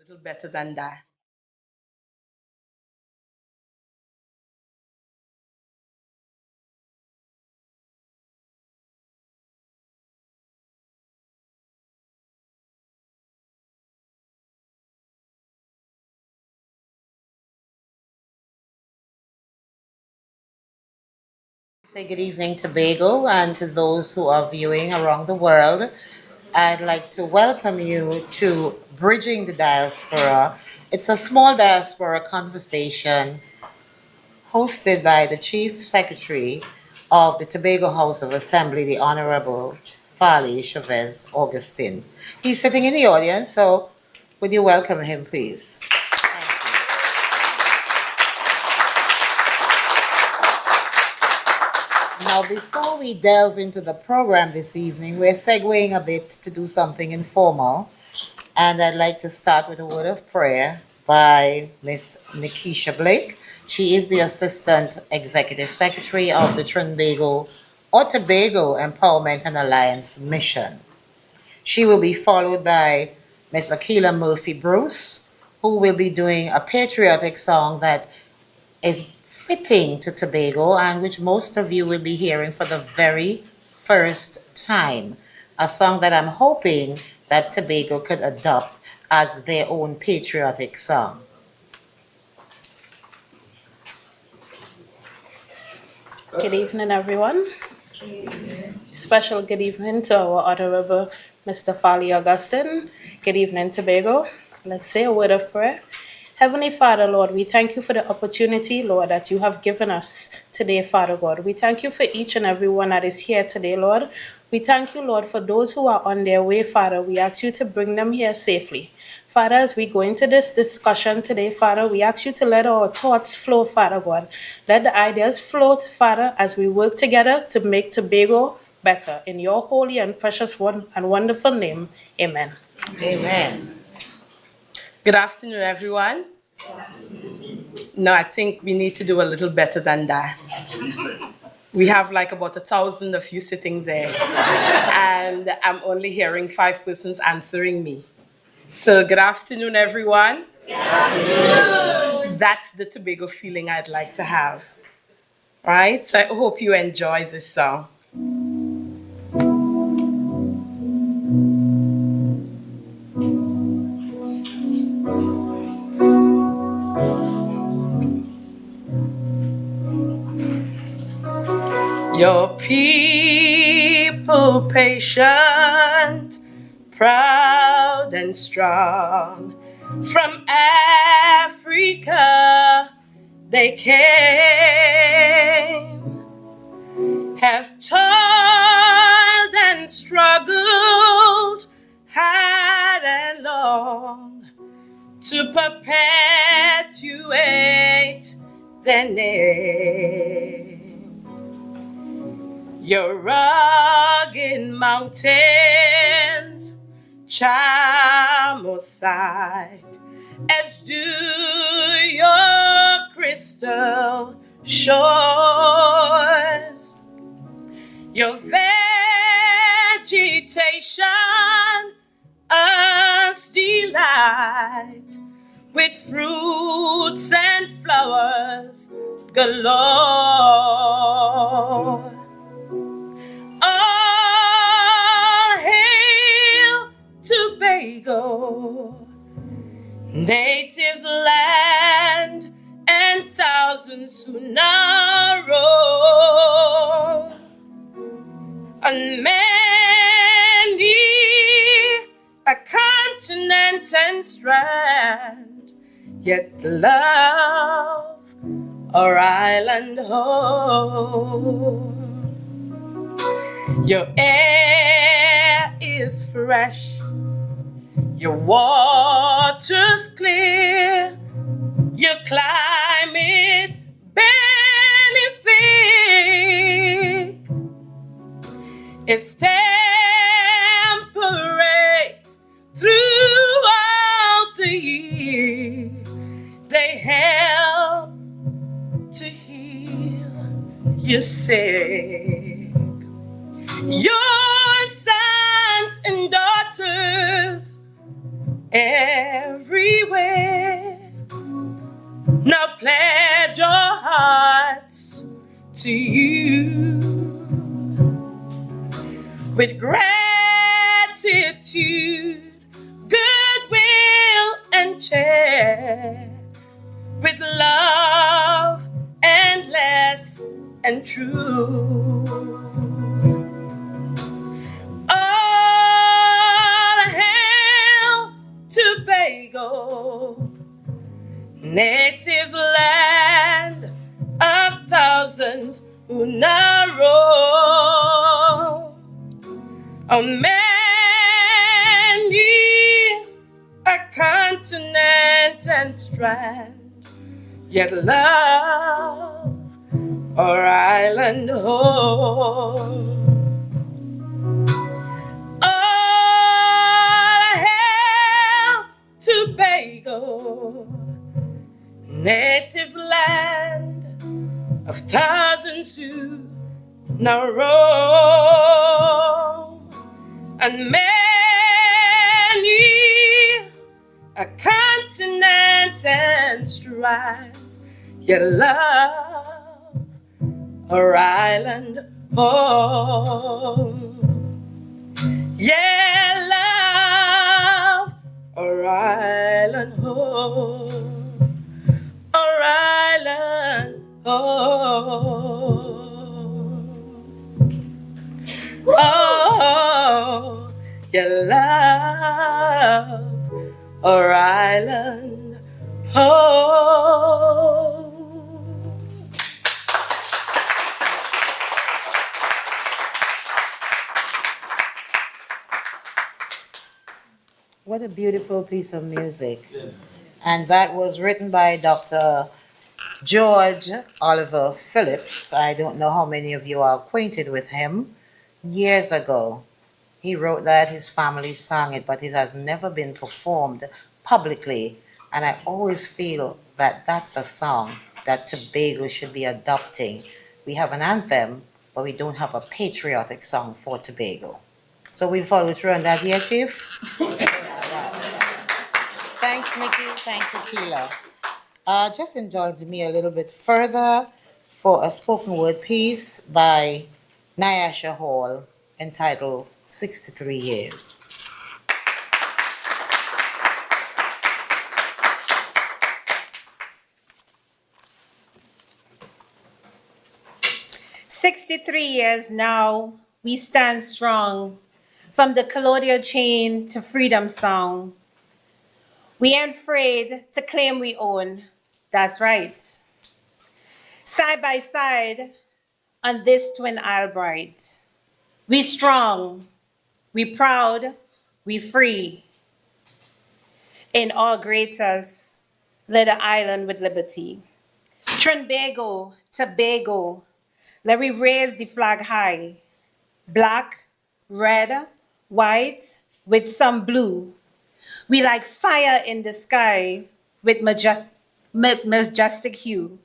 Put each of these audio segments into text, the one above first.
little better than that. Say good evening, Tobago, and to those who are viewing around the world. I'd like to welcome you to Bridging the Diaspora. It's a small diaspora conversation hosted by the Chief Secretary of the Tobago House of Assembly, the Honorable Fali Chavez Augustine. He's sitting in the audience, so would you welcome him, please? Now, before we delve into the program this evening, we're segueing a bit to do something informal. And I'd like to start with a word of prayer by Miss Nikisha Blake. She is the Assistant Executive Secretary of the Tobago Empowerment and Alliance Mission. She will be followed by Miss Akila Murphy Bruce, who will be doing a patriotic song that is fitting to Tobago and which most of you will be hearing for the very first time. A song that I'm hoping that Tobago could adopt as their own patriotic song. Good evening, everyone. Special good evening to our Honorable Mr. Fali Augustine. Good evening, Tobago. Let's say a word of prayer. Heavenly Father, Lord, we thank you for the opportunity, Lord, that you have given us today, Father God. We thank you for each and every one that is here today, Lord. We thank you, Lord, for those who are on their way, Father. We ask you to bring them here safely. Father, as we go into this discussion today, Father, we ask you to let our thoughts flow, Father God. Let the ideas float, Father, as we work together to make Tobago better. In your holy and precious one and wonderful name, amen. Amen. Good afternoon, everyone. No, I think we need to do a little better than that. We have like about 1,000 of you sitting there, and I'm only hearing 5 persons answering me. So, good afternoon, everyone. Good afternoon. That's the Tobago feeling I'd like to have. Right? So, I hope you enjoy this song. Your people patient, proud and strong. From Africa they came, have toiled and struggled hard and long to perpetuate their name. Your rugged mountains charm our sight, as do your crystal shores. Your vegetation us delight, with fruits and flowers galore. All hail Tobago, native land, and thousands who now roam. On many a continent and strand, yet love our island home. Your air is fresh, your water's clear, your climate benefic is temperate throughout the year. They help to heal your sick. Your sons and daughters everywhere. Now pledge your hearts to you with gratitude, goodwill, and care, with love endless and true. All hail Tobago, native land of thousands who now roam. Oh, many a continent and strand, yet love our island home. All hail Tobago, native land of thousands who now roam, and many a continent and strand, yet love our island home. Yeah, love our island home, our island home. Oh, yeah, love our island home. What a beautiful piece of music. And that was written by Dr. George Oliver Phillips. I don't know how many of you are acquainted with him. Years ago, he wrote that, his family sang it, but it has never been performed publicly. And I always feel that that's a song that Tobago should be adopting. We have an anthem, but we don't have a patriotic song for Tobago. So we follow through on that, yeah, Chief? Thanks, Nikki. Thanks, Akila. Just indulge me a little bit further for a spoken word piece by Nyasha Hall entitled 63 Years. 63 years now, we stand strong, from the colonial chain to freedom song. We ain't afraid to claim we own, that's right. Side by side on this twin Albright, we strong, we proud, we free. In all greatest, let the island with liberty. Trinbago, Tobago, let we raise the flag high. Black, red, white, with some blue. We like fire in the sky with majestic hue.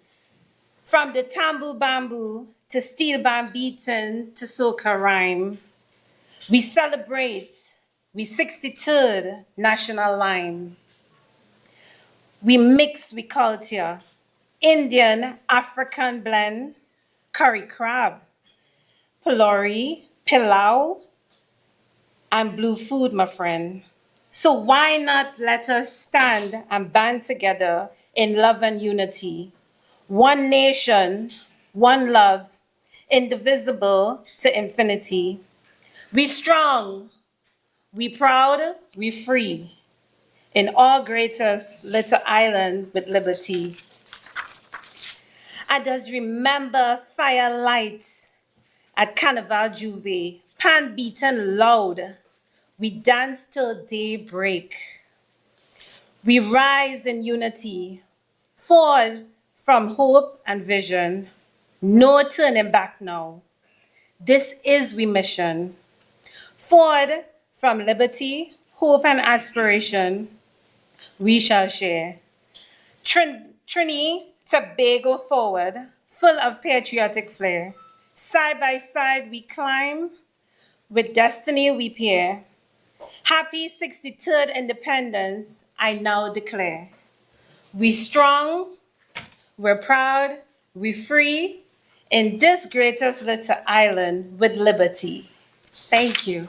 From the tambu bamboo to steel band beaten to soca rhyme. We celebrate, we 63rd national line. We mix with culture, Indian, African blend, curry crab, pilori, pilau, and blue food, my friend. So why not let us stand and band together in love and unity? One nation, one love, indivisible to infinity. We strong, we proud, we free. In all greatest little island with liberty. I does remember firelight at Carnival Juve, pan beaten loud. We dance till daybreak. We rise in unity, forward from hope and vision. No turning back now. This is we mission. Forward from liberty, hope and aspiration, we shall share. Trini, Tobago forward, full of patriotic flair. Side by side we climb, with destiny we peer. Happy 63rd Independence, I now declare. We strong, we're proud, we free, in this greatest little island with liberty. Thank you.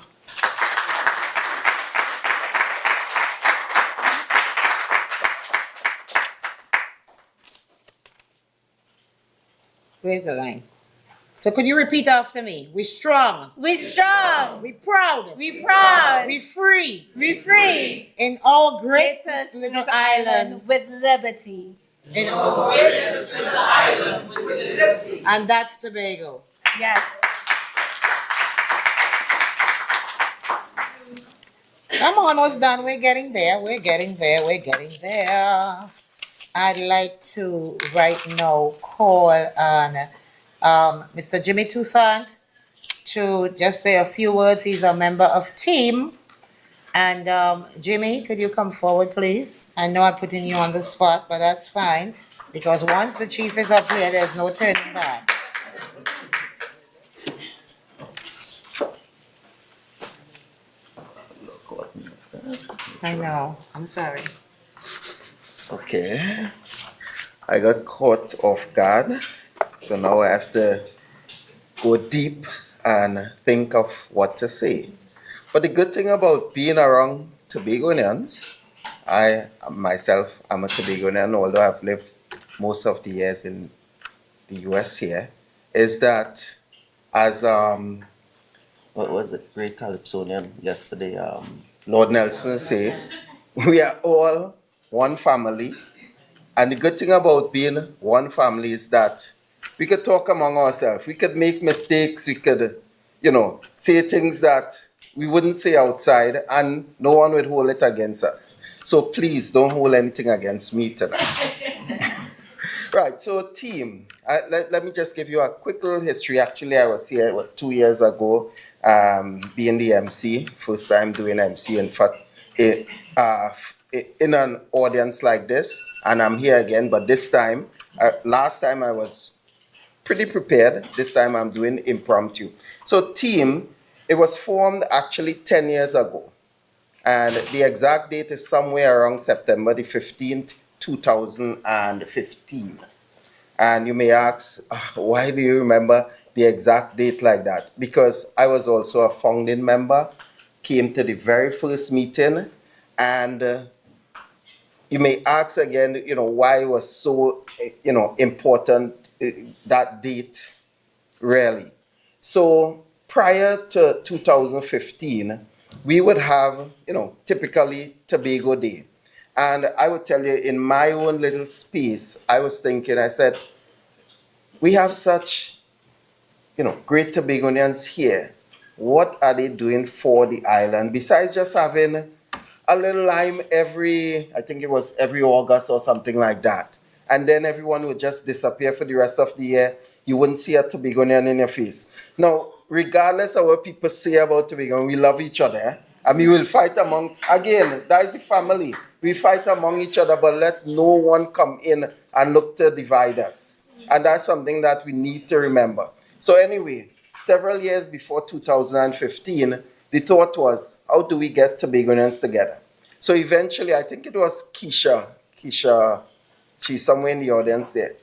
Where's the line? So could you repeat after me? We strong. We strong, We proud. we proud, We free. we free, In our greatest greatest little little island. with liberty. In our and that's Tobago. Yes. I'm almost done. We're getting there. We're getting there. We're getting there. I'd like to right now call on Mr. Jimmy Toussaint to just say a few words. He's a member of team. And Jimmy, could you come forward, please? I know I'm putting you on the spot, but that's fine. Because once the chief is up here, there's no turning back. I know. I'm sorry. Okay. I got caught off guard, so now I have to go deep and think of what to say. But the good thing about being around Tobagonians, I myself am a Tobagonian, although I've lived most of the years in the US here, is that as what was it, great Calypsonian yesterday, Lord Nelson say, we are all one family. And the good thing about being one family is that we could talk among ourselves. We could make mistakes. We could, say things that we wouldn't say outside, and no one would hold it against us. So please don't hold anything against me tonight. Right, so team, let me just give you a quick little history. Actually, I was here 2 years ago, being the MC, first time doing MC, in fact, in an audience like this, and I'm here again, but this time, last time I was pretty prepared, this time I'm doing impromptu. So team, it was formed actually 10 years ago, and the exact date is somewhere around September the 15th, 2015. And you may ask, why do you remember the exact date like that? Because I was also a founding member, came to the very first meeting, and you may ask again, why it was so, important, that date, really. So prior to 2015, we would have, typically Tobago Day. And I would tell you, in my own little space, I was thinking, I said, we have such, great Tobagonians here. What are they doing for the island besides just having a little lime every August or something like that? And then everyone would just disappear for the rest of the year. You wouldn't see a Tobagonian in your face. Now, regardless of what people say about Tobago, we love each other. And we will fight again, that is the family. We fight among each other, but let no one come in and look to divide us. And that's something that we need to remember. So anyway, several years before 2015, the thought was, how do we get Tobagonians together? So eventually, I think it was Keisha, she's somewhere in the audience there.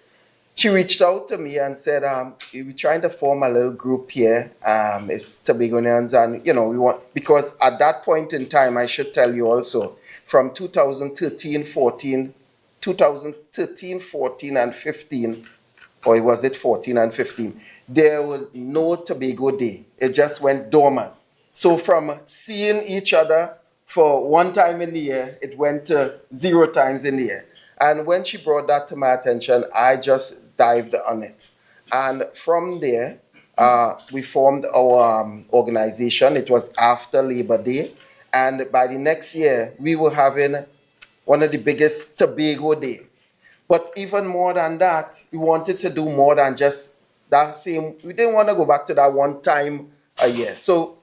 She reached out to me and said, we're trying to form a little group here. It's Tobagonians, and we want, because at that point in time, I should tell you also, from 2013, 14, and 15, or was it 14 and 15, there was no Tobago Day. It just went dormant. So from seeing each other for one time in the year, it went to 0 times in the year. And when she brought that to my attention, I just dived on it. And from there, we formed our organization. It was after Labor Day. And by the next year, we were having one of the biggest Tobago Day. But even more than that, we wanted to do more than just that same. We didn't want to go back to that one time a year. So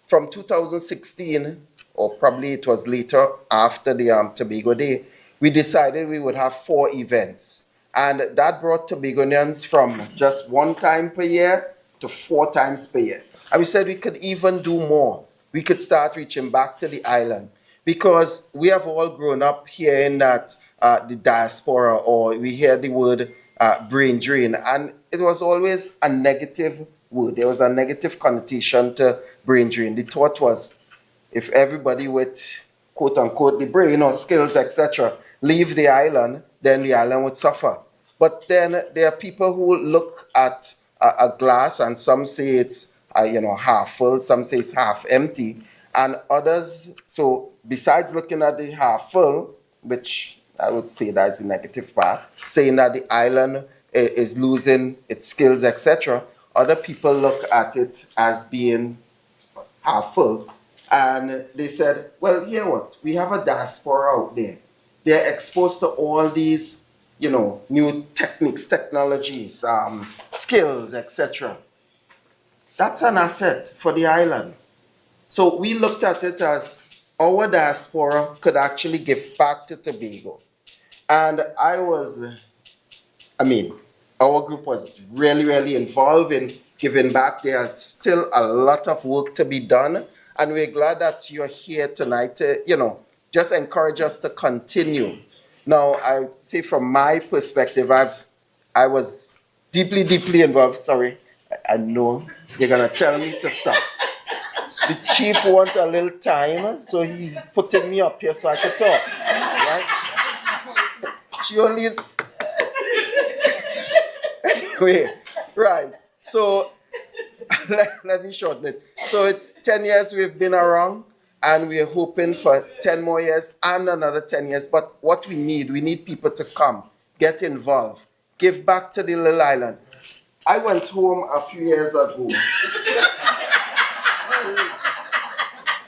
from 2016, or probably it was later after the Tobago Day, we decided we would have 4 events. And that brought Tobagonians from just 1 time per year to 4 times per year. And we said we could even do more. we could start reaching back to the island. Because we have all grown up hearing that the diaspora, or we hear the word brain drain, and it was always a negative word. There was a negative connotation to brain drain. The thought was, if everybody with quote unquote the brain or skills, etc., leave the island, then the island would suffer. But then there are people who look at a glass, and some say it's half full, some say it's half empty, and others. So besides looking at the half full, which I would say that's the negative part, saying that the island is losing its skills, etc., other people look at it as being half full. And they said, well, hear what? We have a diaspora out there. They're exposed to all these, new techniques, technologies, skills, etc. That's an asset for the island. So we looked at it as our diaspora could actually give back to Tobago. And our group was really, really involved in giving back. There's still a lot of work to be done. And we're glad that you're here tonight to, just encourage us to continue. Now, I say from my perspective, I was deeply, deeply involved. Sorry, I know you're going to tell me to stop. The chief wants a little time, so he's putting me up here so I can talk. Right? She only... Anyway, right. So let me shorten it. So it's 10 years we've been around, and we're hoping for 10 more years and another 10 years. But what we need people to come, get involved, give back to the little island. I went home a few years ago.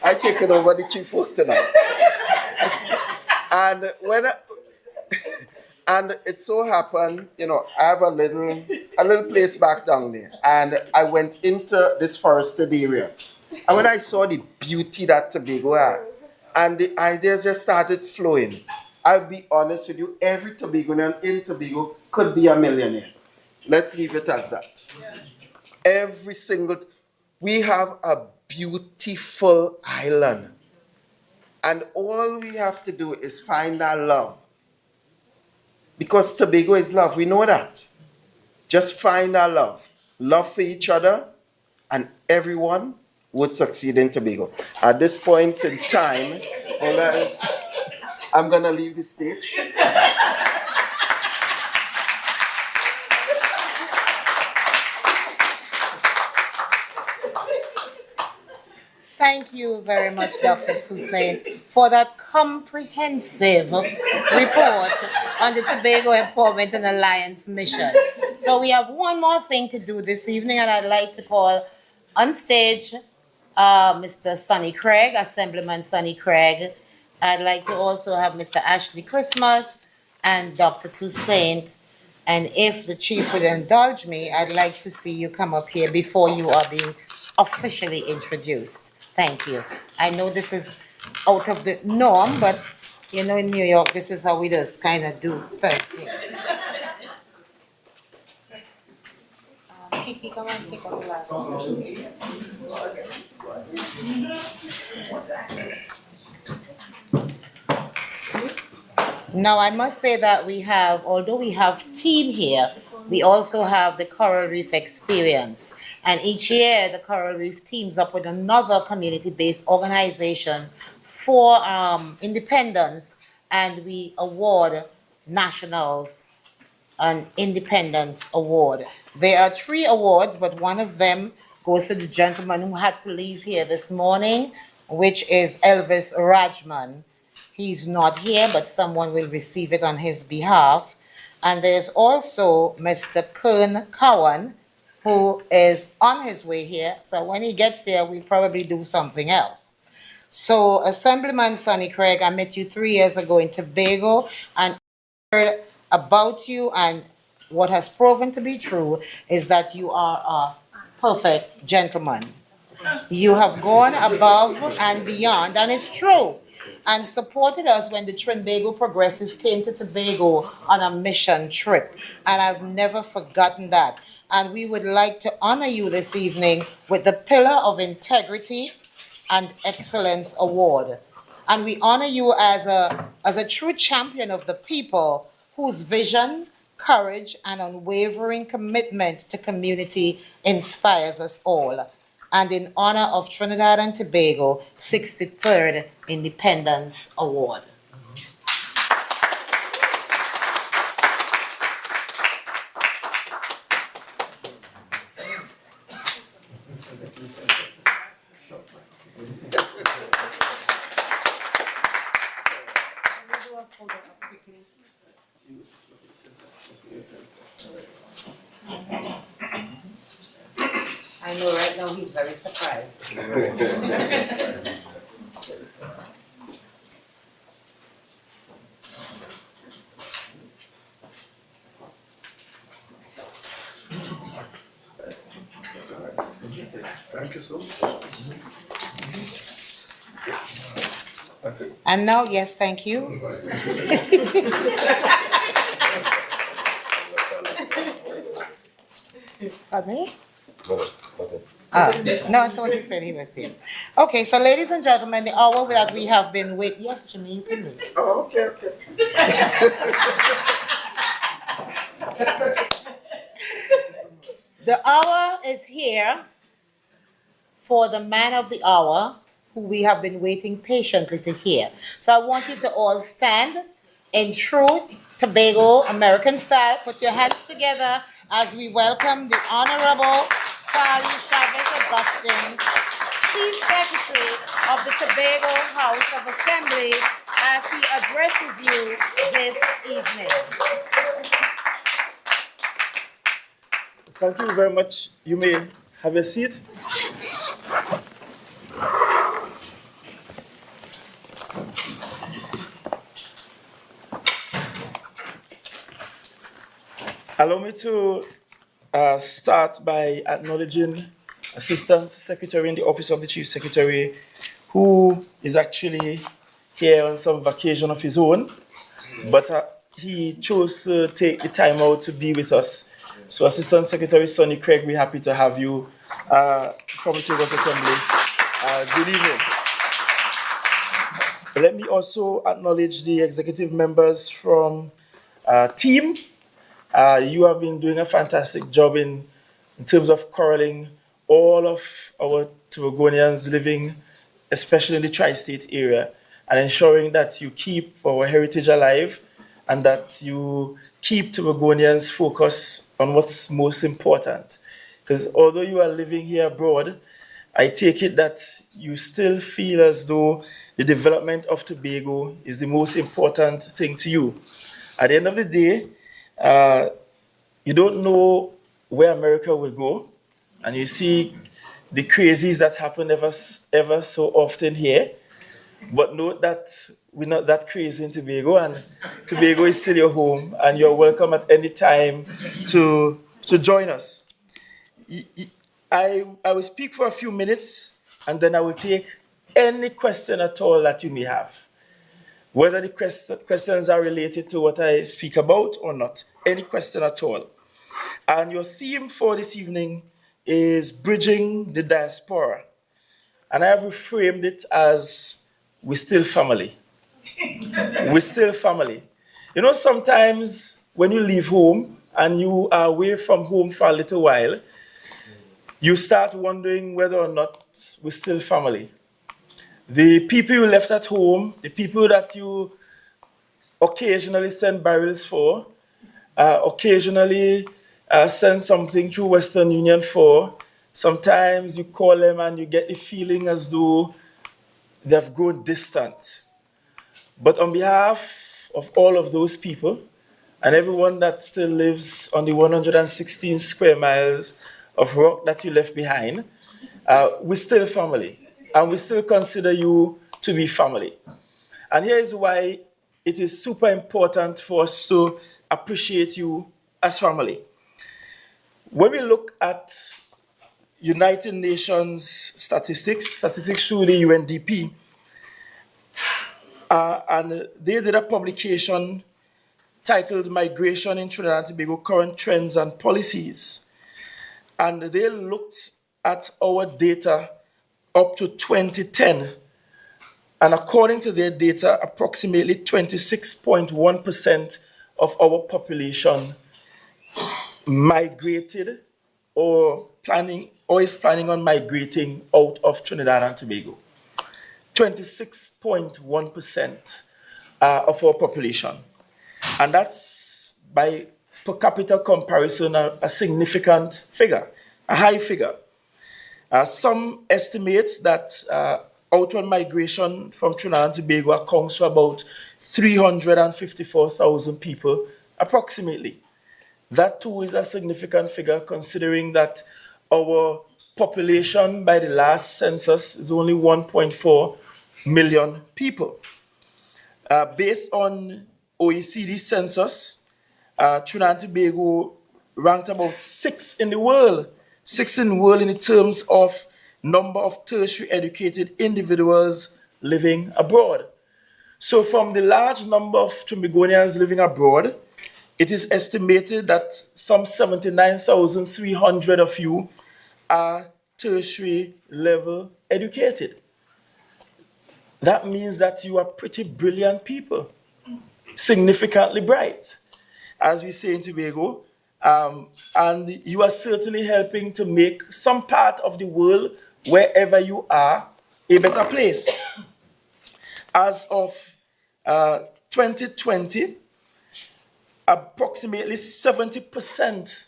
I taken over the chief work tonight. And it so happened, I have a little place back down there. And I went into this forested area. And when I saw the beauty that Tobago had, and the ideas just started flowing, I'll be honest with you, every Tobagoan in Tobago could be a millionaire. Let's leave it as that. Every single... We have a beautiful island. And all we have to do is find our love. Because Tobago is love, we know that. Just find our love. Love for each other, and everyone would succeed in Tobago. At this point in time, I'm going to leave the stage. Thank you very much, Dr. Toussaint, for that comprehensive report on the Tobago Empowerment and Alliance mission. So we have one more thing to do this evening, and I'd like to call on stage Mr. Sonny Craig, Assemblyman Sonny Craig. I'd like to also have Mr. Ashley Christmas and Dr. Toussaint. And if the chief would indulge me, I'd like to see you come up here before you are being officially introduced. Thank you. I know this is out of the norm, but in New York, this is how we just kind of do things. Kiki, come on, take on the last one. Now, I must say that although we have team here, we also have the Coral Reef Experience. And each year, the Coral Reef teams up with another community-based organization for independence, and we award nationals an Independence Award. There are 3 awards, but one of them goes to the gentleman who had to leave here this morning, which is Elvis Rajman. He's not here, but someone will receive it on his behalf. And there's also Mr. Kern Cowan, who is on his way here. So when he gets here, we'll probably do something else. So Assemblyman Sonny Craig, I met you 3 years ago in Tobago, and heard about you, and what has proven to be true is that you are a perfect gentleman. You have gone above and beyond, and it's true, and supported us when the Trinbago Progressive came to Tobago on a mission trip. And I've never forgotten that. And we would like to honor you this evening with the Pillar of Integrity and Excellence Award. And we honor you as a true champion of the people whose vision, courage, and unwavering commitment to community inspires us all. And in honor of Trinidad and Tobago 63rd Independence Award. I know right now he's very surprised. Thank you so much. That's it. And now, yes, thank you. Pardon me? No, that's what he said he was here. Okay, so ladies and gentlemen, the hour that we have been waiting. Yes, Janine, come in. Oh, okay, okay. The hour is here for the man of the hour, who we have been waiting patiently to hear. So I want you to all stand in true Tobago American style. Put your hands together as we welcome the Honorable Charlie Chavez Augustine, Chief Secretary of the Tobago House of Assembly, as he addresses you this evening. Thank you very much. You may have a seat. Allow me to start by acknowledging Assistant Secretary in the Office of the Chief Secretary, who is actually here on some vacation of his own, but he chose to take the time out to be with us. So Assistant Secretary Sonny Craig, we're happy to have you from the Tobago Assembly. Good evening. Let me also acknowledge the executive members from team. You have been doing a fantastic job in terms of corralling all of our Tobagonians living, especially in the tri-state area, and ensuring that you keep our heritage alive and that you keep Tobagonians focused on what's most important. Because although you are living here abroad, I take it that you still feel as though the development of Tobago is the most important thing to you. At the end of the day, you don't know where America will go, and you see the crazies that happen ever so often here. But note that we're not that crazy in Tobago, and Tobago is still your home, and you're welcome at any time to join us. I will speak for a few minutes, and then I will take any question at all that you may have, whether the questions are related to what I speak about or not, any question at all. And your theme for this evening is Bridging the Diaspora. And I have reframed it as we're still family. We're still family. You know, sometimes when you leave home and you are away from home for a little while, you start wondering whether or not we're still family. The people you left at home, the people that you occasionally send barrels for, occasionally send something through Western Union for, sometimes you call them and you get the feeling as though they've grown distant. But on behalf of all of those people and everyone that still lives on the 116 square miles of rock that you left behind, we're still family. And we still consider you to be family. And here is why it is super important for us to appreciate you as family. When we look at United Nations statistics through the UNDP, and they did a publication titled Migration in Trinidad and Tobago, Current Trends and Policies. And they looked at our data up to 2010. And according to their data, approximately 26.1% of our population migrated or is planning on migrating out of Trinidad and Tobago. 26.1% of our population. And that's, by per capita comparison, a significant figure, a high figure. Some estimates that outward migration from Trinidad and Tobago accounts for about 354,000 people, approximately. That too is a significant figure, considering that our population by the last census is only 1.4 million people. Based on OECD census, Trinidad and Tobago ranked about sixth in the world in terms of number of tertiary educated individuals living abroad. So from the large number of Tobagonians living abroad, it is estimated that some 79,300 of you are tertiary level educated. That means that you are pretty brilliant people, significantly bright, as we say in Tobago, and you are certainly helping to make some part of the world, wherever you are, a better place. As of 2020, approximately 70%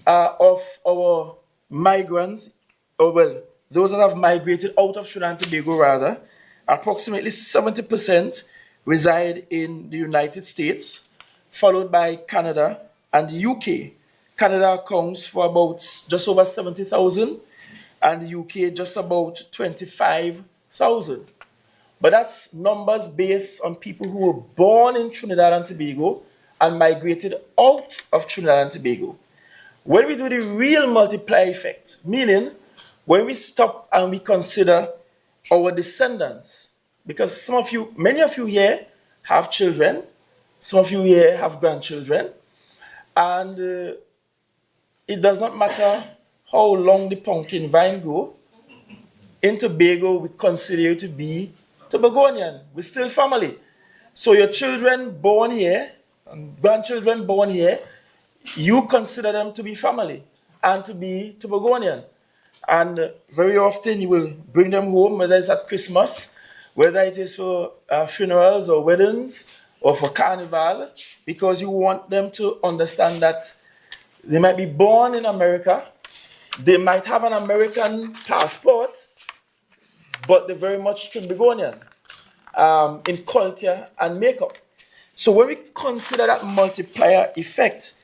of our migrants, those that have migrated out of Trinidad and Tobago rather, approximately 70% reside in the United States, followed by Canada and the UK. Canada accounts for about just over 70,000, and the UK just about 25,000. But that's numbers based on people who were born in Trinidad and Tobago and migrated out of Trinidad and Tobago. When we do the real multiplier effect, meaning when we stop and we consider our descendants, because many of you here have children, some of you here have grandchildren, and it does not matter how long the pumpkin vine go, in Tobago we consider you to be Tobagonian. We're still family. So your children born here, and grandchildren born here, you consider them to be family and to be Tobagonian. And very often you will bring them home, whether it's at Christmas, whether it is for funerals or weddings or for carnival, because you want them to understand that they might be born in America, they might have an American passport, but they're very much Tobagonian in culture and makeup. So when we consider that multiplier effect,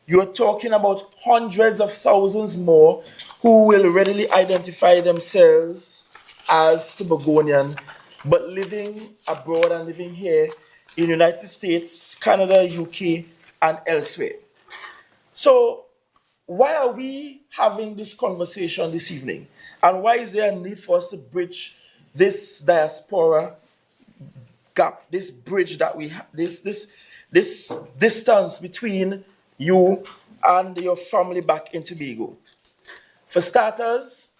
you're talking about hundreds of thousands more who will readily identify themselves as Tobagonian, but living abroad and living here in the United States, Canada, UK, and elsewhere. So why are we having this conversation this evening? And why is there a need for us to bridge this diaspora gap, this bridge that we have, this distance between you and your family back in Tobago? For starters,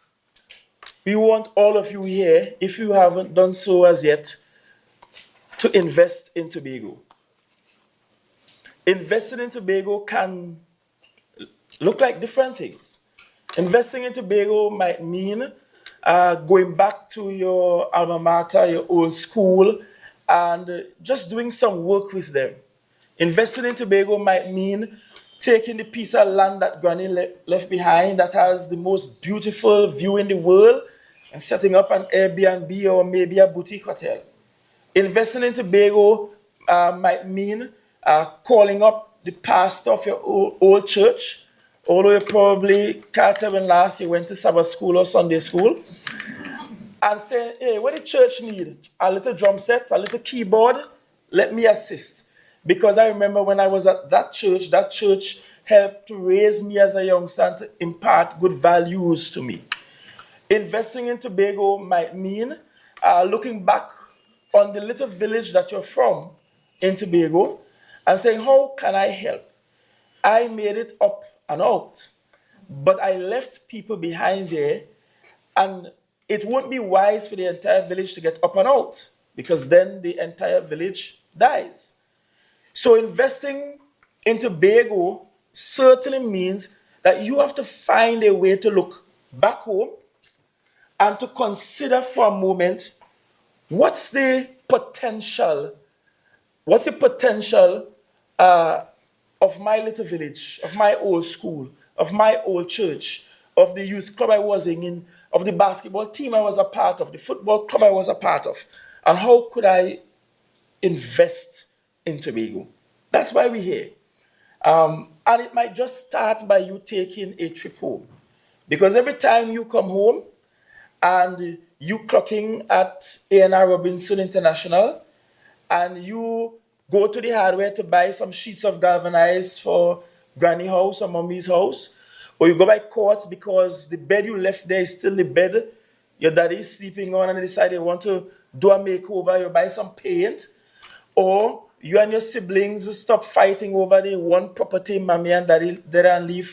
we want all of you here, if you haven't done so as yet, to invest in Tobago. Investing in Tobago can look like different things. Investing in Tobago might mean going back to your alma mater, your old school, and just doing some work with them. Investing in Tobago might mean taking the piece of land that Granny left behind that has the most beautiful view in the world and setting up an Airbnb or maybe a boutique hotel. Investing in Tobago might mean calling up the pastor of your old church, although you probably can't tell when last you went to Sabbath school or Sunday school, and saying, hey, what the church need? A little drum set, a little keyboard, let me assist. Because I remember when I was at that church helped to raise me as a youngster and to impart good values to me. Investing in Tobago might mean looking back on the little village that you're from in Tobago and saying, how can I help? I made it up and out, but I left people behind there, and it won't be wise for the entire village to get up and out, because then the entire village dies. So investing in Tobago certainly means that you have to find a way to look back home and to consider for a moment what's the potential of my little village, of my old school, of my old church, of the youth club I was in, of the basketball team I was a part of, the football club I was a part of, and how could I invest in Tobago? That's why we're here. And it might just start by you taking a trip home. Because every time you come home and you clocking at A&R Robinson International and you go to the hardware to buy some sheets of galvanized for granny house or mommy's house, or you go buy quartz because the bed you left there is still the bed your daddy is sleeping on and they decide they want to do a makeover, you buy some paint, or you and your siblings stop fighting over the one property mommy and daddy and leave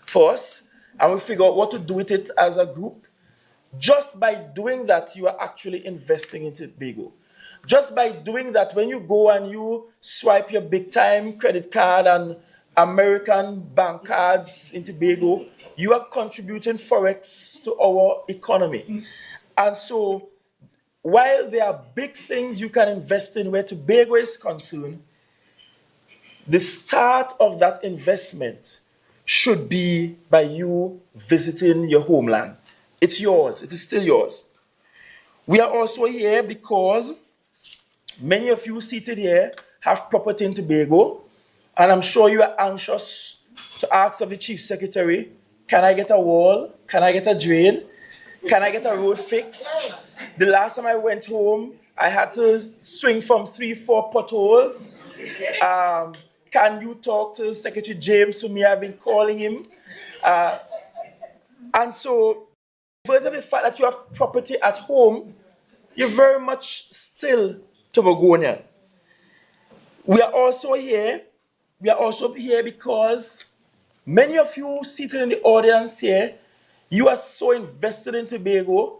for us, and we figure out what to do with it as a group. Just by doing that, you are actually investing into Tobago. Just by doing that, when you go and you swipe your big time credit card and American bank cards in Tobago, you are contributing Forex to our economy. And so, while there are big things you can invest in where Tobago is concerned, the start of that investment should be by you visiting your homeland. It's yours. It is still yours. We are also here because many of you seated here have property in Tobago, and I'm sure you are anxious to ask of the Chief Secretary, can I get a wall? Can I get a drain? Can I get a road fix? The last time I went home, I had to swing from 3-4 potholes. Can you talk to Secretary James for me? I've been calling him. And so, further the fact that you have property at home, you're very much still Tobagonian. We are also here because many of you seated in the audience here, you are so invested in Tobago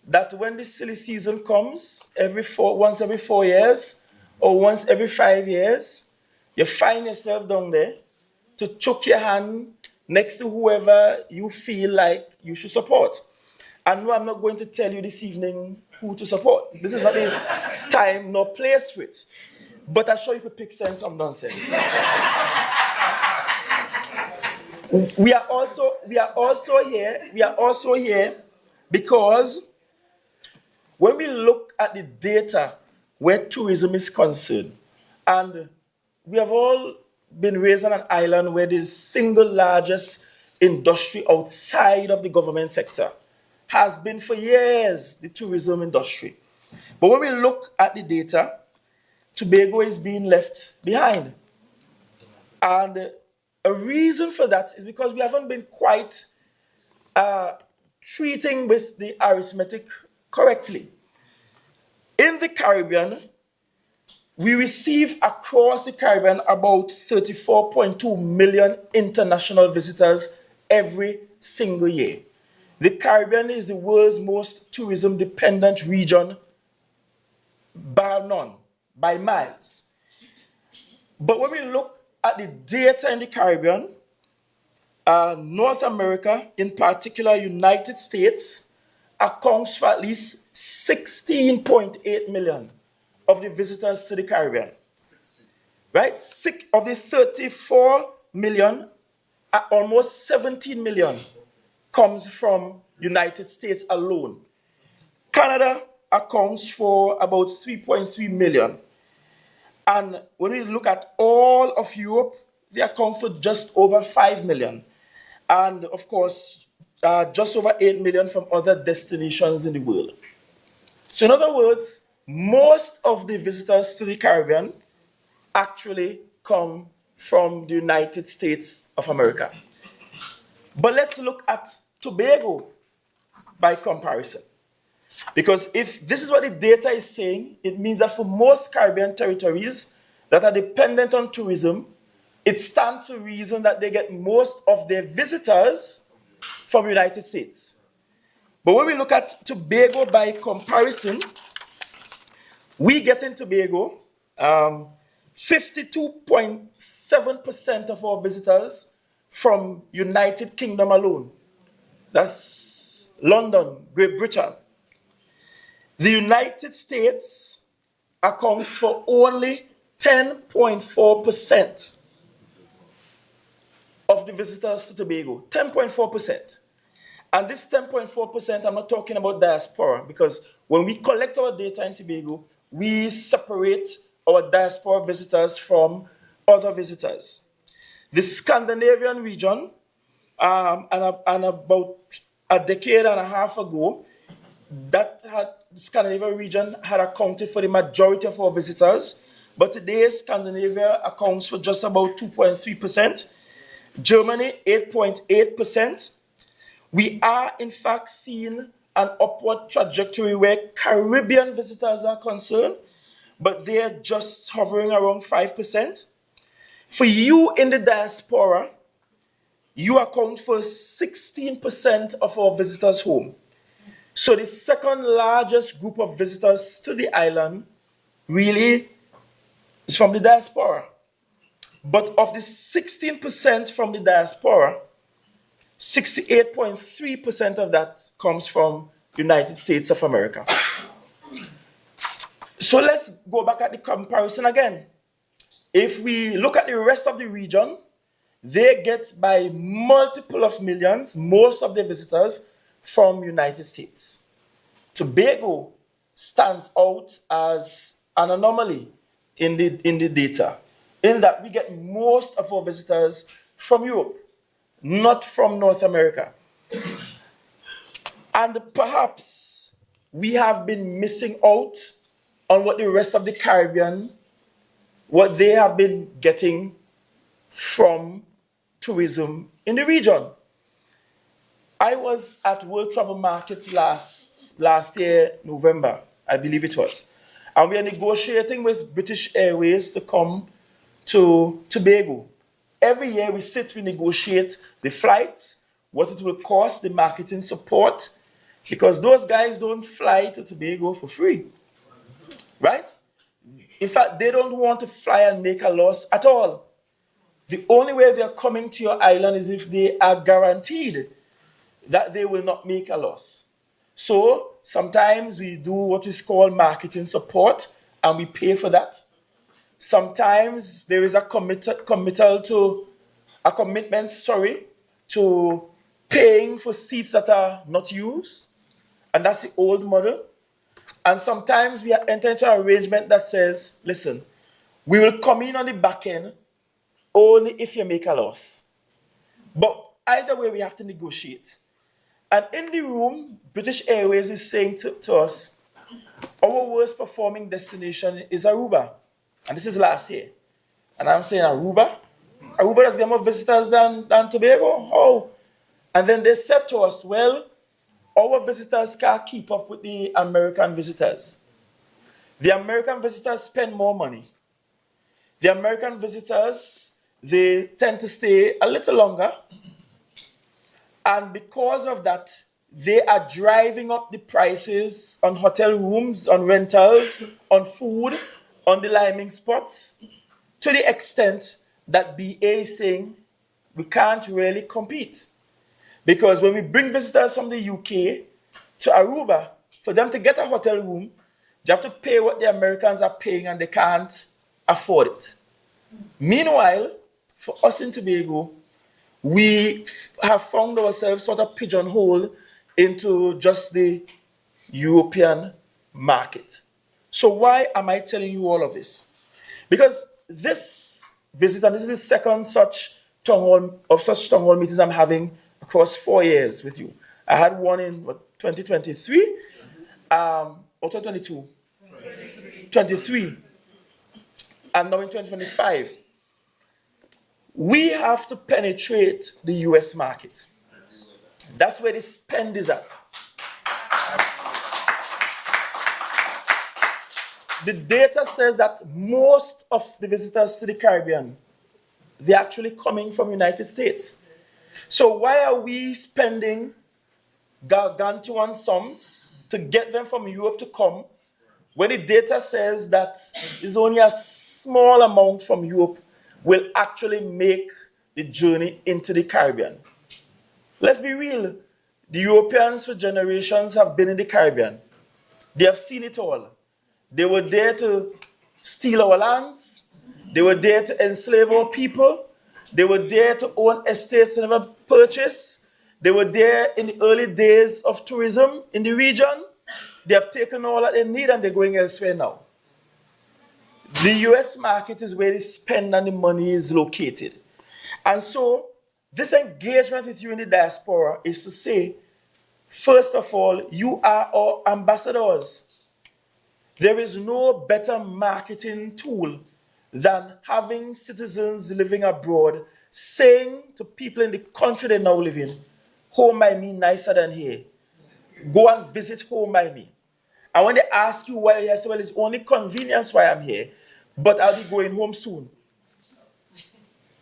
that when the silly season comes, once every 4 years or once every 5 years, you find yourself down there to choke your hand next to whoever you feel like you should support. And no, I'm not going to tell you this evening who to support. This is not the time nor place for it. But I'm sure you could pick sense from nonsense. We are also here because when we look at the data where tourism is concerned, and we have all been raised on an island where the single largest industry outside of the government sector has been for years the tourism industry. But when we look at the data, Tobago is being left behind. And a reason for that is because we haven't been quite treating with the arithmetic correctly. In the Caribbean, we receive across the Caribbean about 34.2 million international visitors every single year. The Caribbean is the world's most tourism-dependent region, bar none, by miles. But when we look at the data in the Caribbean, North America, in particular United States, accounts for at least 16.8 million of the visitors to the Caribbean. Right? Of the 34 million, almost 17 million comes from United States alone. Canada accounts for about 3.3 million. And when we look at all of Europe, they account for just over 5 million. And of course, just over 8 million from other destinations in the world. So in other words, most of the visitors to the Caribbean actually come from the United States of America. But let's look at Tobago by comparison. Because if this is what the data is saying, it means that for most Caribbean territories that are dependent on tourism, it stands to reason that they get most of their visitors from the United States. But when we look at Tobago by comparison, we get in Tobago 52.7% of our visitors from United Kingdom alone. That's London, Great Britain. The United States accounts for only 10.4% of the visitors to Tobago. 10.4%. And this 10.4%, I'm not talking about diaspora, because when we collect our data in Tobago, we separate our diaspora visitors from other visitors. The Scandinavian region, and about a decade and a half ago, the Scandinavian region had accounted for the majority of our visitors, but today Scandinavia accounts for just about 2.3%. Germany, 8.8%. We are, in fact, seeing an upward trajectory where Caribbean visitors are concerned, but they're just hovering around 5%. For you in the diaspora, you account for 16% of our visitors home. So the second largest group of visitors to the island really is from the diaspora. But of the 16% from the diaspora, 68.3% of that comes from United States of America. So let's go back at the comparison again. If we look at the rest of the region, they get by multiple of millions, most of their visitors from United States. Tobago stands out as an anomaly in the data, in that we get most of our visitors from Europe, not from North America. And perhaps we have been missing out on what the rest of the Caribbean, what they have been getting from tourism in the region. I was at World Travel Market last year, November, I believe it was. And we are negotiating with British Airways to come to Tobago. Every year we negotiate the flights, what it will cost, the marketing support, because those guys don't fly to Tobago for free, right? In fact, they don't want to fly and make a loss at all. The only way they're coming to your island is if they are guaranteed that they will not make a loss. So sometimes we do what is called marketing support, and we pay for that. Sometimes there is a commitment to paying for seats that are not used, and that's the old model. And sometimes we enter into an arrangement that says, listen, we will come in on the back end only if you make a loss. But either way, we have to negotiate. And in the room, British Airways is saying to us, our worst performing destination is Aruba. And this is last year. And I'm saying, Aruba? Aruba does get more visitors than Tobago? Oh. And then they said to us, well, our visitors can't keep up with the American visitors. The American visitors spend more money. The American visitors, they tend to stay a little longer. And because of that, they are driving up the prices on hotel rooms, on rentals, on food, on the liming spots, to the extent that BA is saying we can't really compete. Because when we bring visitors from the UK to Aruba, for them to get a hotel room, you have to pay what the Americans are paying, and they can't afford it. Meanwhile, for us in Tobago, we have found ourselves sort of pigeonholed into just the European market. So why am I telling you all of this? Because this visit, and this is the second such town hall meetings I'm having across 4 years with you. I had one in 2023, or 2022? 23. And now in 2025. We have to penetrate the US market. That's where the spend is at. The data says that most of the visitors to the Caribbean, they're actually coming from the United States. So why are we spending gargantuan sums to get them from Europe to come, where the data says that it's only a small amount from Europe will actually make the journey into the Caribbean. Let's be real. The Europeans for generations have been in the Caribbean. They have seen it all. They were there to steal our lands. They were there to enslave our people. They were there to own estates they never purchased. They were there in the early days of tourism in the region. They have taken all that they need and they're going elsewhere now. The US market is where the spend and the money is located. And so this engagement with you in the diaspora is to say, first of all, you are our ambassadors. There is no better marketing tool than having citizens living abroad saying to people in the country they now live in, home by me nicer than here. Go and visit home by me. And when they ask you why you're here, say, well, it's only convenience why I'm here, but I'll be going home soon.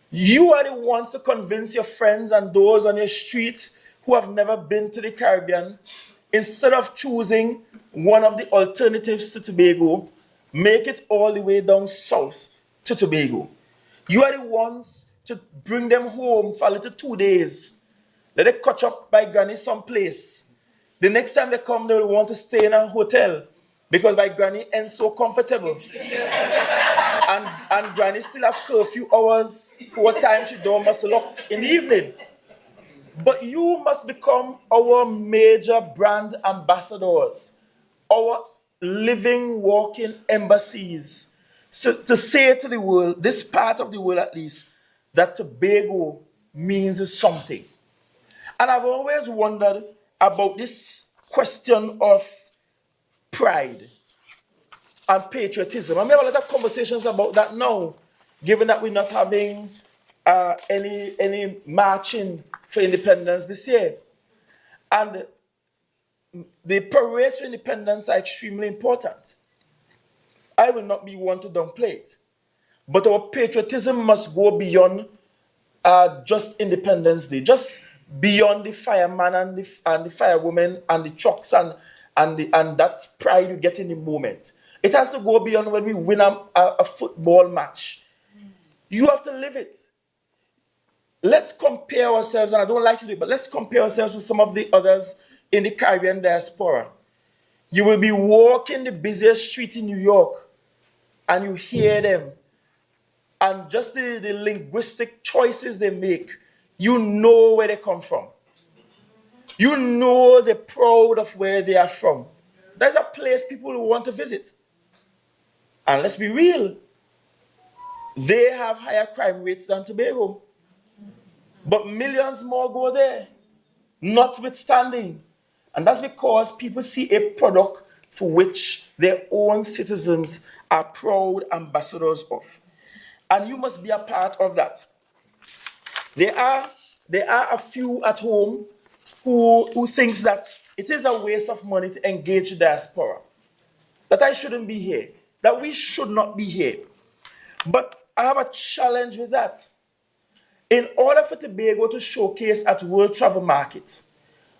You are the ones to convince your friends and those on your street who have never been to the Caribbean, instead of choosing one of the alternatives to Tobago, make it all the way down south to Tobago. You are the ones to bring them home for a little 2 days. Let them catch up by granny someplace. The next time they come, they will want to stay in a hotel because my granny ends so comfortable. and granny still have curfew hours for what time she door must lock in the evening. But you must become our major brand ambassadors, our living, walking embassies. So to say to the world, this part of the world at least, that Tobago means something. And I've always wondered about this question of pride and patriotism. And we have a lot of conversations about that now, given that we're not having any marching for independence this year. And the parades for independence are extremely important. I will not be one to downplay it. But our patriotism must go beyond just Independence Day, just beyond the fireman and the firewoman and the trucks and that pride you get in the moment. It has to go beyond when we win a football match. You have to live it. Let's compare ourselves, and I don't like to do it, but let's compare ourselves with some of the others in the Caribbean diaspora. You will be walking the busiest street in New York, and you hear them. And just the linguistic choices they make, you know where they come from. You know they're proud of where they are from. There's a place people will want to visit. And let's be real, they have higher crime rates than Tobago. But millions more go there, notwithstanding. And that's because people see a product for which their own citizens are proud ambassadors of. And you must be a part of that. There are a few at home who thinks that it is a waste of money to engage the diaspora, that I shouldn't be here, that we should not be here. But I have a challenge with that. In order for Tobago to showcase at World Travel Market,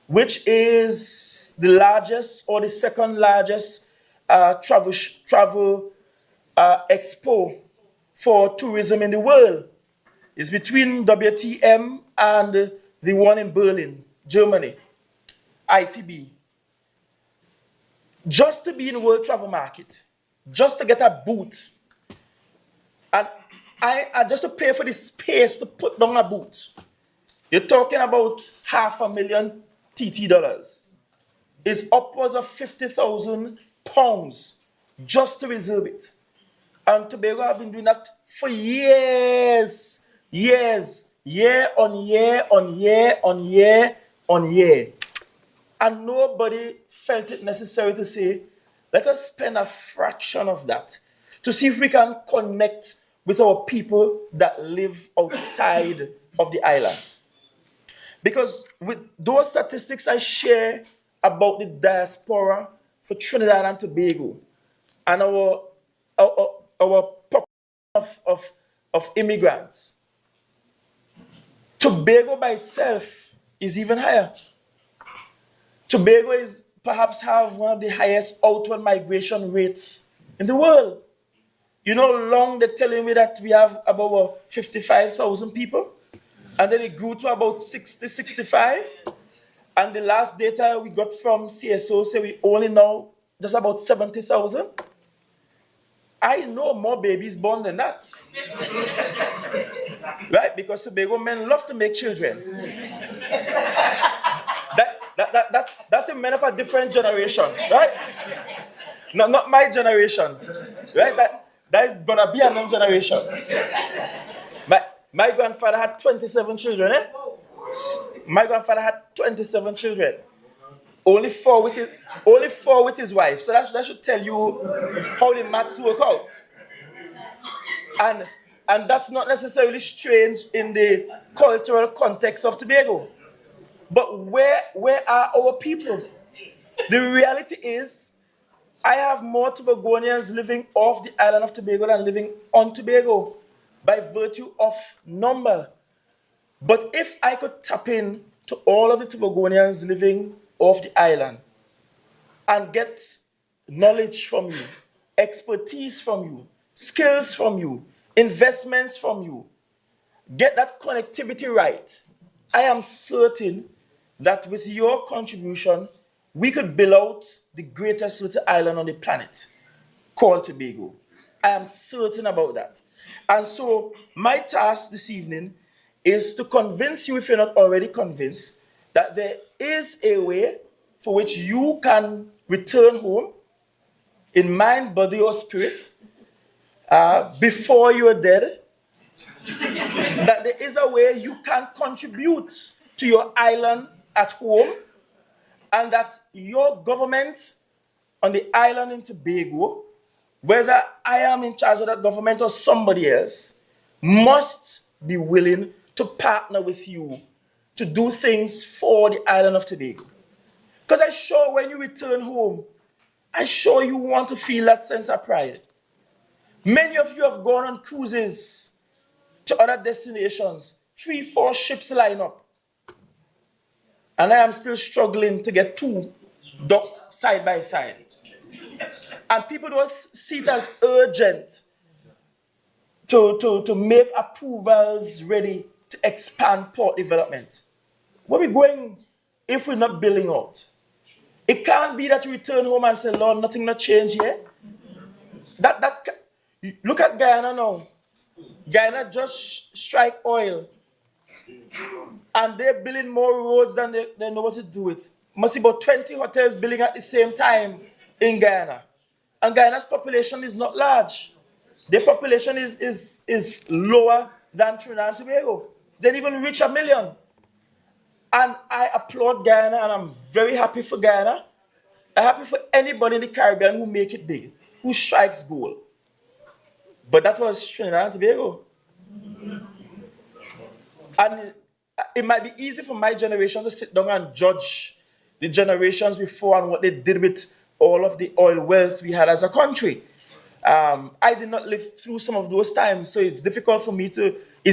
which is the largest or the second largest travel expo for tourism in the world, is between WTM and the one in Berlin, Germany, ITB. Just to be in the World Travel Market, just to get a booth, and I just to pay for the space to put down a booth, you're talking about $500,000 TT dollars. It's upwards of £50,000 just to reserve it. And Tobago have been doing that for years, year on year on year on year on year. And nobody felt it necessary to say, let us spend a fraction of that to see if we can connect with our people that live outside of the island. Because with those statistics I share about the diaspora for Trinidad and Tobago and our population of immigrants, Tobago by itself is even higher. Tobago is perhaps have one of the highest outward migration rates in the world. You know, long they're telling me that we have about 55,000 people, and then it grew to about 60, 65. And the last data we got from CSO say we only know just about 70,000. I know more babies born than that. Right? Because Tobago men love to make children. That's the men of a different generation, right? No, not my generation. Right? That is gonna be another generation. My grandfather had 27 children, eh? My grandfather had 27 children. Only four with his wife. So that should tell you how the maths work out. And that's not necessarily strange in the cultural context of Tobago. But where are our people? The reality is, I have more Tobagonians living off the island of Tobago than living on Tobago by virtue of number. But if I could tap in to all of the Tobagonians living off the island and get knowledge from you, expertise from you, skills from you, investments from you, get that connectivity right, I am certain that with your contribution, we could build out the greatest little island on the planet called Tobago. I am certain about that. And so my task this evening is to convince you, if you're not already convinced, that there is a way for which you can return home in mind, body, or spirit before you are dead. That there is a way you can contribute to your island at home, and that your government on the island in Tobago, whether I am in charge of that government or somebody else, must be willing to partner with you to do things for the island of Tobago. Because I'm sure when you return home, I'm sure you want to feel that sense of pride. Many of you have gone on cruises to other destinations, 3-4 ships line up. And I am still struggling to get 2 docked side by side. And people don't see it as urgent to make approvals ready to expand port development. Where are we going if we're not building out? It can't be that you return home and say, Lord, nothing not change here. Look at Guyana now. Guyana just strike oil. And they're building more roads than they know what to do with. Must be about 20 hotels building at the same time in Guyana. And Guyana's population is not large. Their population is lower than Trinidad and Tobago. They didn't even reach 1 million. And I applaud Guyana, and I'm very happy for Guyana. I'm happy for anybody in the Caribbean who make it big, who strikes gold. But that was Trinidad and Tobago. And it might be easy for my generation to sit down and judge the generations before and what they did with all of the oil wealth we had as a country. I did not live through some of those times, so it's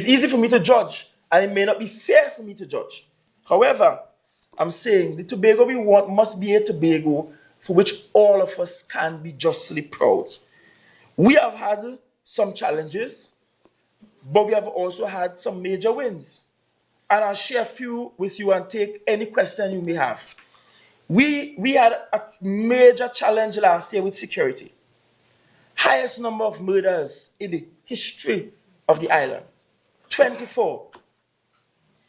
easy for me to judge, and it may not be fair for me to judge. However, I'm saying the Tobago we want must be a Tobago for which all of us can be justly proud. We have had some challenges, but we have also had some major wins. And I'll share a few with you and take any question you may have. We had a major challenge last year with security. Highest number of murders in the history of the island. 24.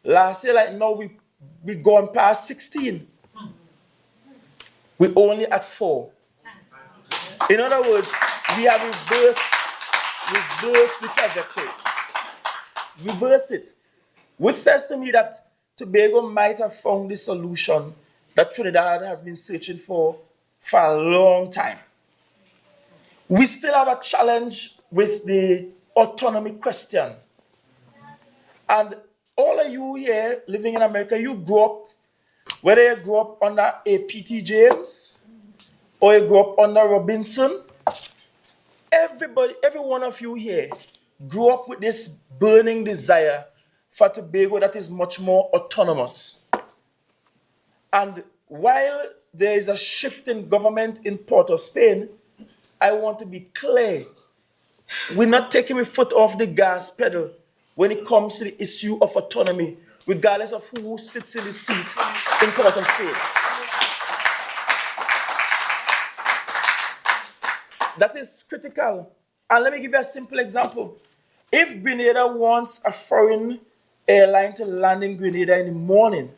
Last year, like now, we gone past 16. We're only at 4. In other words, we have reversed the trajectory. Reversed it. Which says to me that Tobago might have found the solution that Trinidad has been searching for a long time. We still have a challenge with the autonomy question. And all of you here living in America, you grew up, whether you grew up under a P.T. James or you grew up under Robinson, every one of you here grew up with this burning desire for Tobago that is much more autonomous. And while there is a shift in government in Port of Spain, I want to be clear. We're not taking a foot off the gas pedal when it comes to the issue of autonomy, regardless of who sits in the seat in Port of Spain. That is critical. And let me give you a simple example. If Grenada wants a foreign airline to land in Grenada in the morning,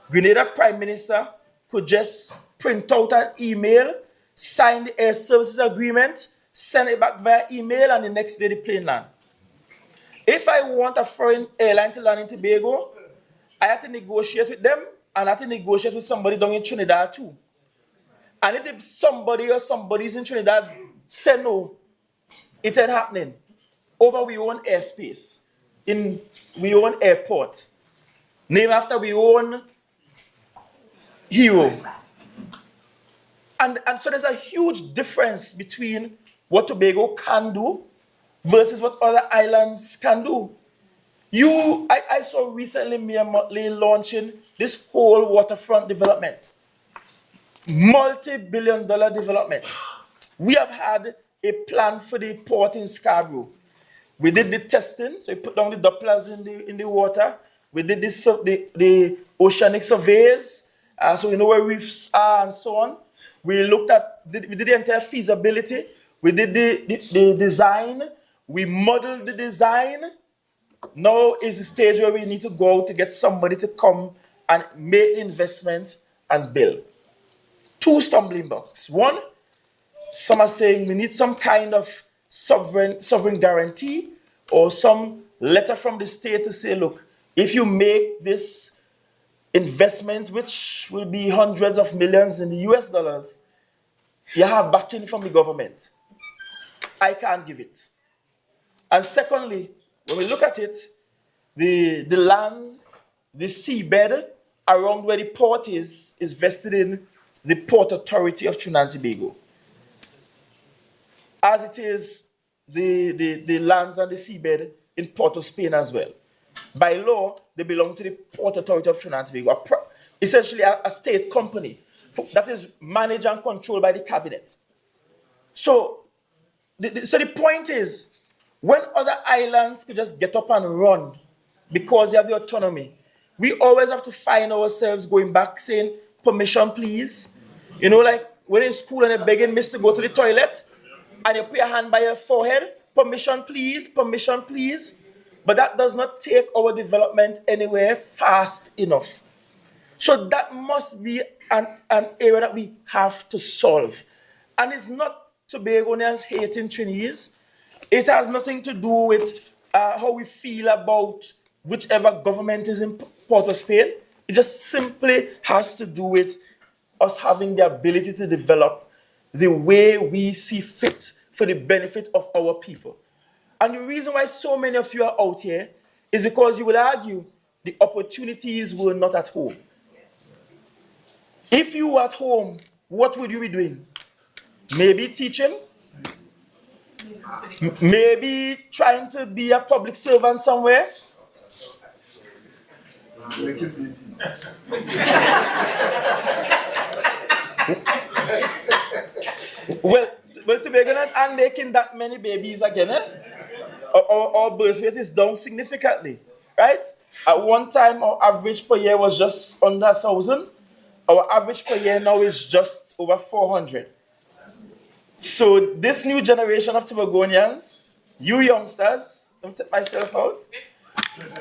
Grenada Prime Minister could just print out an email, sign the air services agreement, send it back via email, and the next day the plane land. If I want a foreign airline to land in Tobago, I have to negotiate with them, and I have to negotiate with somebody down in Trinidad too. And if somebody or somebody's in Trinidad say no, it ain't happening. Over we own airspace, in we own airport, named after we own hero. And so there's a huge difference between what Tobago can do versus what other islands can do. I saw recently Mia Motley launching this whole waterfront development. Multi-billion-dollar development. We have had a plan for the port in Scarborough. We did the testing, so we put down the Dopplers in the water. We did the oceanic surveys, so we know where reefs are and so on. We looked at, we did the entire feasibility. We did the design. We modeled the design. Now is the stage where we need to go to get somebody to come and make the investment and build. Two stumbling blocks. One, some are saying we need some kind of sovereign guarantee or some letter from the state to say, look, if you make this investment, which will be hundreds of millions in the US dollars, you have backing from the government. I can't give it. And secondly, when we look at it, the lands, the seabed around where the port is vested in the Port Authority of Trinidad and Tobago. As it is the lands and the seabed in Port of Spain as well. By law, they belong to the Port Authority of Trinidad and Tobago, essentially a state company that is managed and controlled by the cabinet. So the point is, when other islands could just get up and run because they have the autonomy, we always have to find ourselves going back saying, permission, please. You know, like when in school and they're begging miss to go to the toilet, and you put your hand by your forehead, permission, please, permission, please. But that does not take our development anywhere fast enough. So that must be an area that we have to solve. And it's not Tobagonians hating Trinidadians. It has nothing to do with how we feel about whichever government is in Port of Spain. It just simply has to do with us having the ability to develop the way we see fit for the benefit of our people. And the reason why so many of you are out here is because you will argue the opportunities were not at home. If you were at home, what would you be doing? Maybe teaching? Maybe trying to be a public servant somewhere? Well, Tobagonians aren't making that many babies again, eh? Our birth rate is down significantly, right? At one time, our average per year was just under 1,000. Our average per year now is just over 400. So this new generation of Tobagonians, you youngsters, don't take myself out,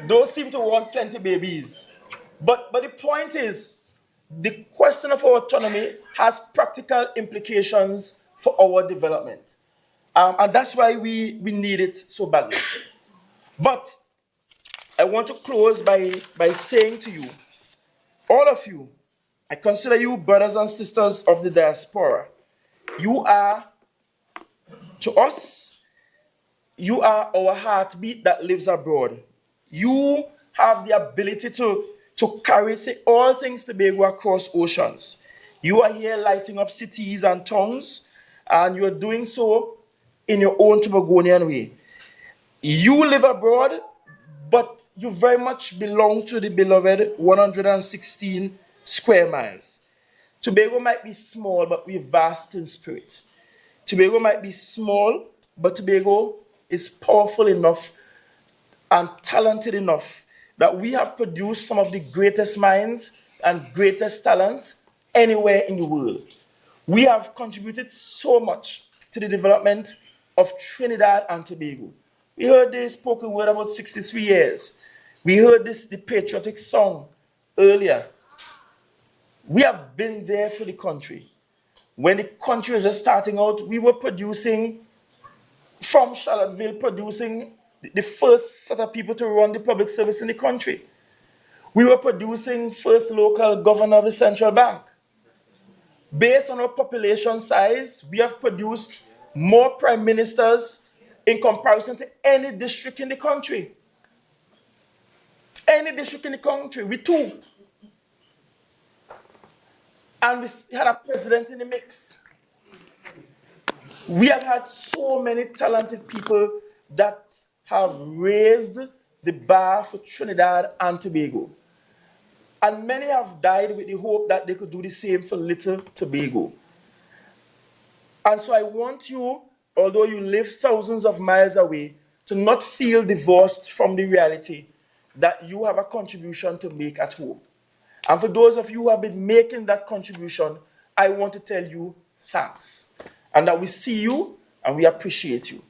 don't seem to want plenty babies. But the point is, the question of our autonomy has practical implications for our development. And that's why we need it so badly. But I want to close by saying to you, all of you, I consider you brothers and sisters of the diaspora. You are, to us, you are our heartbeat that lives abroad. You have the ability to carry all things Tobago across oceans. You are here lighting up cities and towns, and you're doing so in your own Tobagonian way. You live abroad, but you very much belong to the beloved 116 square miles. Tobago might be small, but we're vast in spirit. Tobago might be small, but Tobago is powerful enough and talented enough that we have produced some of the greatest minds and greatest talents anywhere in the world. We have contributed so much to the development of Trinidad and Tobago. We heard the spoken word about 63 years. We heard the patriotic song earlier. We have been there for the country. When the country was just starting out, we were producing, from Charlottesville, producing the first set of people to run the public service in the country. We were producing first local governor of the central bank. Based on our population size, we have produced more prime ministers in comparison to any district in the country. Any district in the country, we two. And we had a president in the mix. We have had so many talented people that have raised the bar for Trinidad and Tobago. And many have died with the hope that they could do the same for little Tobago. And so I want you, although you live thousands of miles away, to not feel divorced from the reality that you have a contribution to make at home. And for those of you who have been making that contribution, I want to tell you thanks. And that we see you and we appreciate you.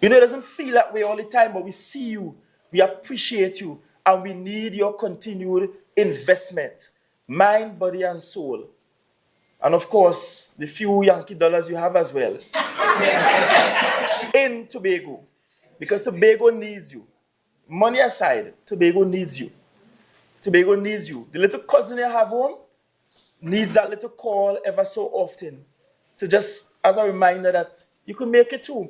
You know, it doesn't feel that way all the time, but we see you, we appreciate you, and we need your continued investment, mind, body, and soul. And of course, the few Yankee dollars you have as well. In Tobago. Because Tobago needs you. Money aside, Tobago needs you. Tobago needs you. The little cousin you have home needs that little call ever so often. To just, as a reminder that you can make it too.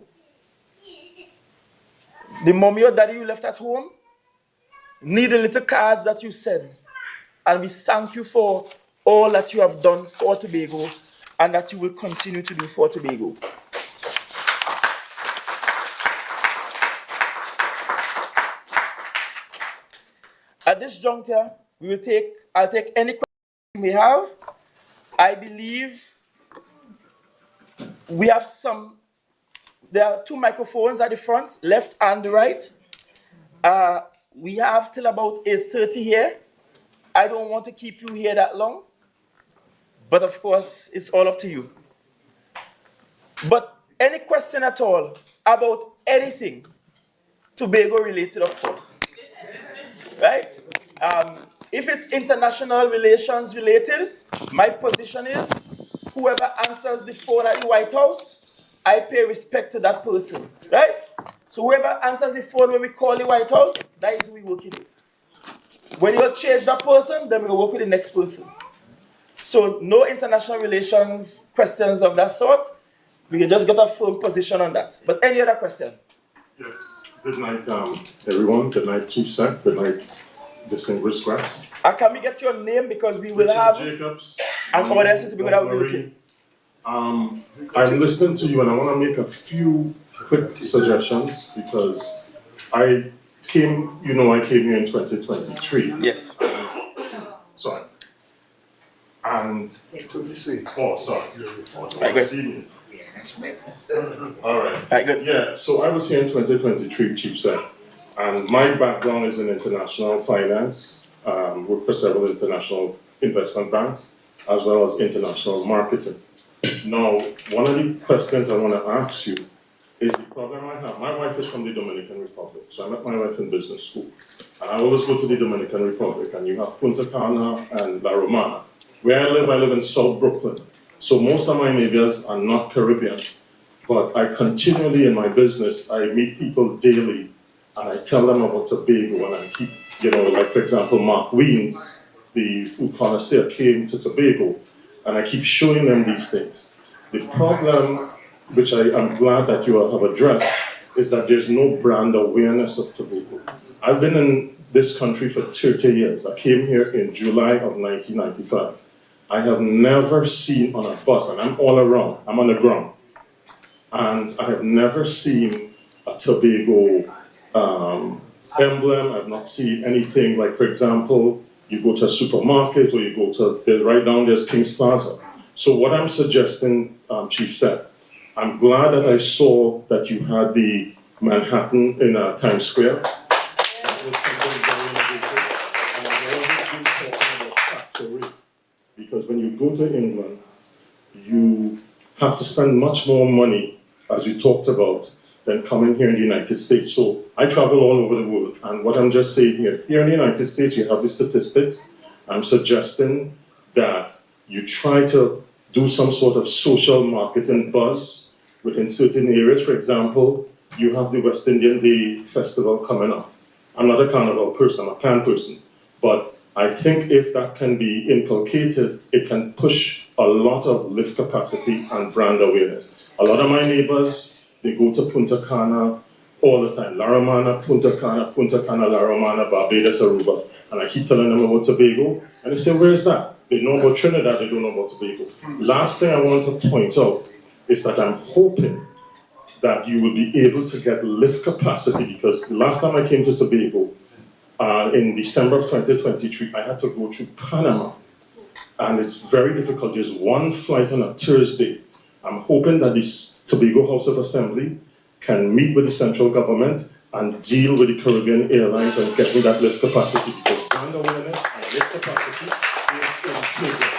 The mommy or daddy you left at home need the little cards that you send. And we thank you for all that you have done for Tobago and that you will continue to do for Tobago. At this juncture, I'll take any questions you may have. I believe we have there are two microphones at the front, left and the right. We have till about 8:30 here. I don't want to keep you here that long. But of course, it's all up to you. But any question at all about anything, Tobago related, of course. Right? If it's international relations related, my position is whoever answers the phone at the White House, I pay respect to that person. Right? So whoever answers the phone when we call the White House, that is who we work with. When you change that person, then we'll work with the next person. So no international relations questions of that sort. We can just get a firm position on that. But any other question? Yes. Good night, everyone. Good night, Chief Sec. Good night, distinguished guests. Can we get your name because we will Richard have Jacobs. and all else to be without looking. I'm listening to you and I want to make a few quick suggestions because I came here in 2023. Yes. Sorry. And oh, sorry. Right, good. All right. Right, good. Yeah, so I was here in 2023, Chief Sec, and my background is in international finance, worked for several international investment banks, as well as international marketing. Now, one of the questions I want to ask you is the problem I have. My wife is from the Dominican Republic, so I met my wife in business school. And I always go to the Dominican Republic, and you have Punta Cana and La Romana. Where I live in South Brooklyn. So most of my neighbors are not Caribbean, but I continually in my business, I meet people daily and I tell them about Tobago and I keep, like for example, Mark Weens, the food connoisseur, came to Tobago and I keep showing them these things. The problem, which I am glad that you all have addressed, is that there's no brand awareness of Tobago. I've been in this country for 30 years. I came here in July of 1995. I have never seen on a bus, and I'm all around, I'm on the ground, and I have never seen a Tobago emblem. I've not seen anything like, for example, you go to a supermarket, or you go to, right down there's King's Plaza. So what I'm suggesting, Chief said, I'm glad that I saw that you had the Manhattan in Times Square. That was something very innovative. And I've always been talking about factor rate, because when you go to England, you have to spend much more money, as you talked about, than coming here in the United States. So I travel all over the world, and what I'm just saying here in the United States, you have the statistics. I'm suggesting that you try to do some sort of social marketing buzz within certain areas. For example, you have the West Indian Day Festival coming up. I'm not a carnival person, I'm a pan person, but I think if that can be inculcated, it can push a lot of lift capacity and brand awareness. A lot of my neighbors, they go to Punta Cana all the time. La Romana, Punta Cana, La Romana, Barbados, Aruba. And I keep telling them about Tobago, and they say, where's that? They know about Trinidad, they don't know about Tobago. Last thing I want to point out is that I'm hoping that you will be able to get lift capacity, because the last time I came to Tobago, in December of 2023, I had to go through Panama, and it's very difficult. There's one flight on a Thursday. I'm hoping that the Tobago House of Assembly can meet with the central government and deal with the Caribbean Airlines and getting that lift capacity, because brand awareness and lift capacity is integral.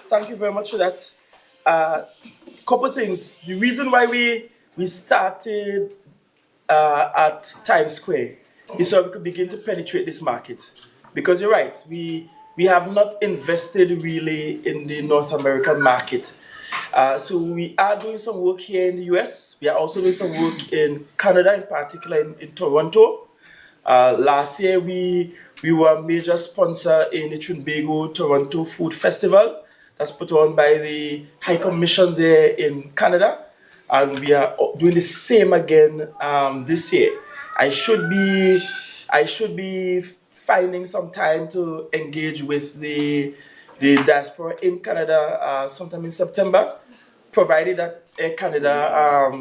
Thank you very much for that. Couple things. The reason why we started at Times Square is so we could begin to penetrate this market. Because you're right, we have not invested really in the North American market. So we are doing some work here in the US. We are also doing some work in Canada, in particular in Toronto. Last year, we were a major sponsor in the Tobago Toronto Food Festival. That's put on by the High Commission there in Canada. And we are doing the same again this year. I should be finding some time to engage with the diaspora in Canada sometime in September, provided that Air Canada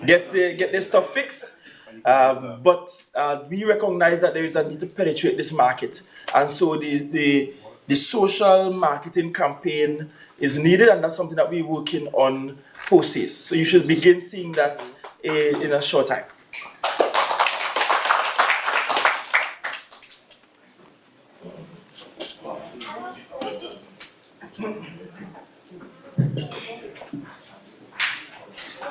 get their stuff fixed. But we recognize that there is a need to penetrate this market, and so the social marketing campaign is needed, and that's something that we're working on post haste. So you should begin seeing that in a short time.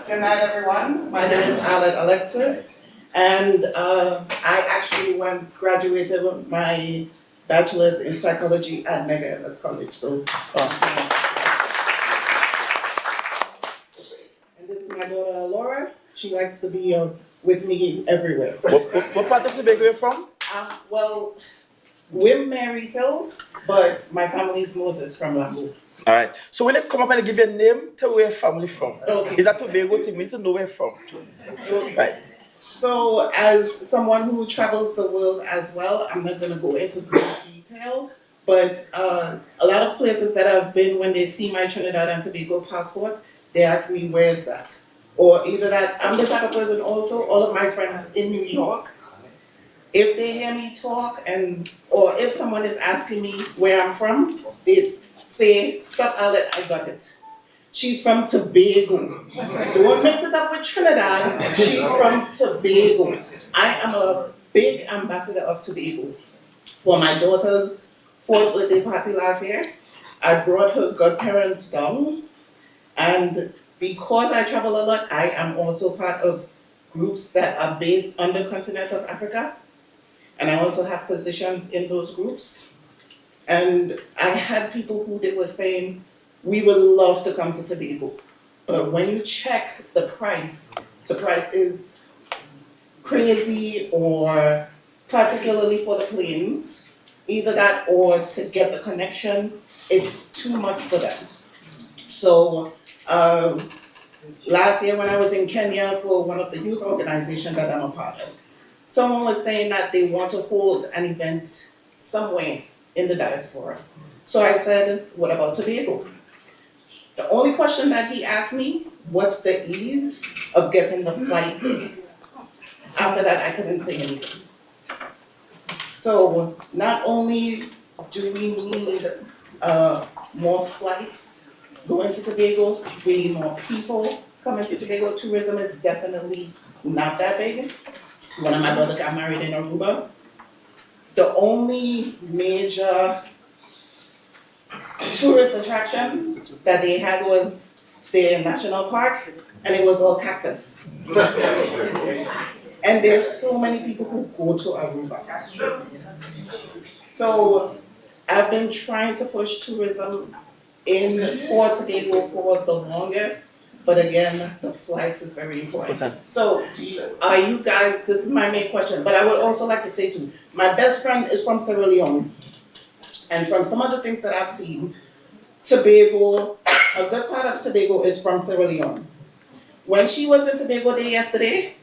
Good night, everyone. My name is Alexis, and I actually graduated with my bachelor's in psychology at Mega Evers College. So, and this is my daughter Laura. She likes to be with me everywhere. What part of Tobago are you from? Well, we're Mary's Hill, but my family is Moses from Lambo. All right. So when they come up and give you a name, tell where your family from. Okay. Is that Tobago thing? We need to know where from. Okay. Right. So as someone who travels the world as well, I'm not going to go into great detail, but a lot of places that I've been, when they see my Trinidad and Tobago passport, they ask me, where is that? Or either that, I'm the type of person also, all of my friends in New York, if they hear me talk, or if someone is asking me where I'm from, they say, stop, Alec, I got it. She's from Tobago. Don't mix it up with Trinidad. She's from Tobago. I am a big ambassador of Tobago. For my daughter's 4th birthday party last year, I brought her godparents down. And because I travel a lot, I am also part of groups that are based on the continent of Africa. And I also have positions in those groups. And I had people who they were saying, we would love to come to Tobago. But when you check the price is crazy, or particularly for the planes, either that or to get the connection, it's too much for them. So last year when I was in Kenya for one of the youth organizations that I'm a part of, someone was saying that they want to hold an event somewhere in the diaspora. So I said, what about Tobago? The only question that he asked me, what's the ease of getting the flight? After that, I couldn't say anything. So not only do we need more flights going to Tobago, we need more people coming to Tobago. Tourism is definitely not that big. One of my brothers got married in Aruba. The only major tourist attraction that they had was their national park, and it was all cactus. And there's so many people who go to Aruba. So I've been trying to push tourism in for Tobago for the longest, but again, the flights is very important. Okay. So are you guys, this is my main question, but I would also like to say too, my best friend is from Sierra Leone. And from some of the things that I've seen, Tobago, a good part of Tobago is from Sierra Leone. When she was in Tobago Day yesterday,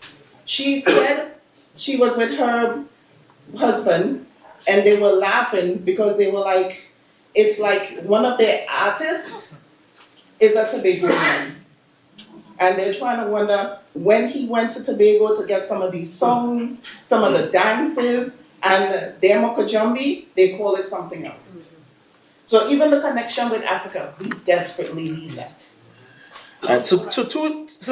she said she was with her husband and they were laughing because they were like, it's like one of their artists is a Tobagoan. And they're trying to wonder when he went to Tobago to get some of these songs, some of the dances, and their Mokajumbi, they call it something else. So even the connection with Africa, we desperately need that. So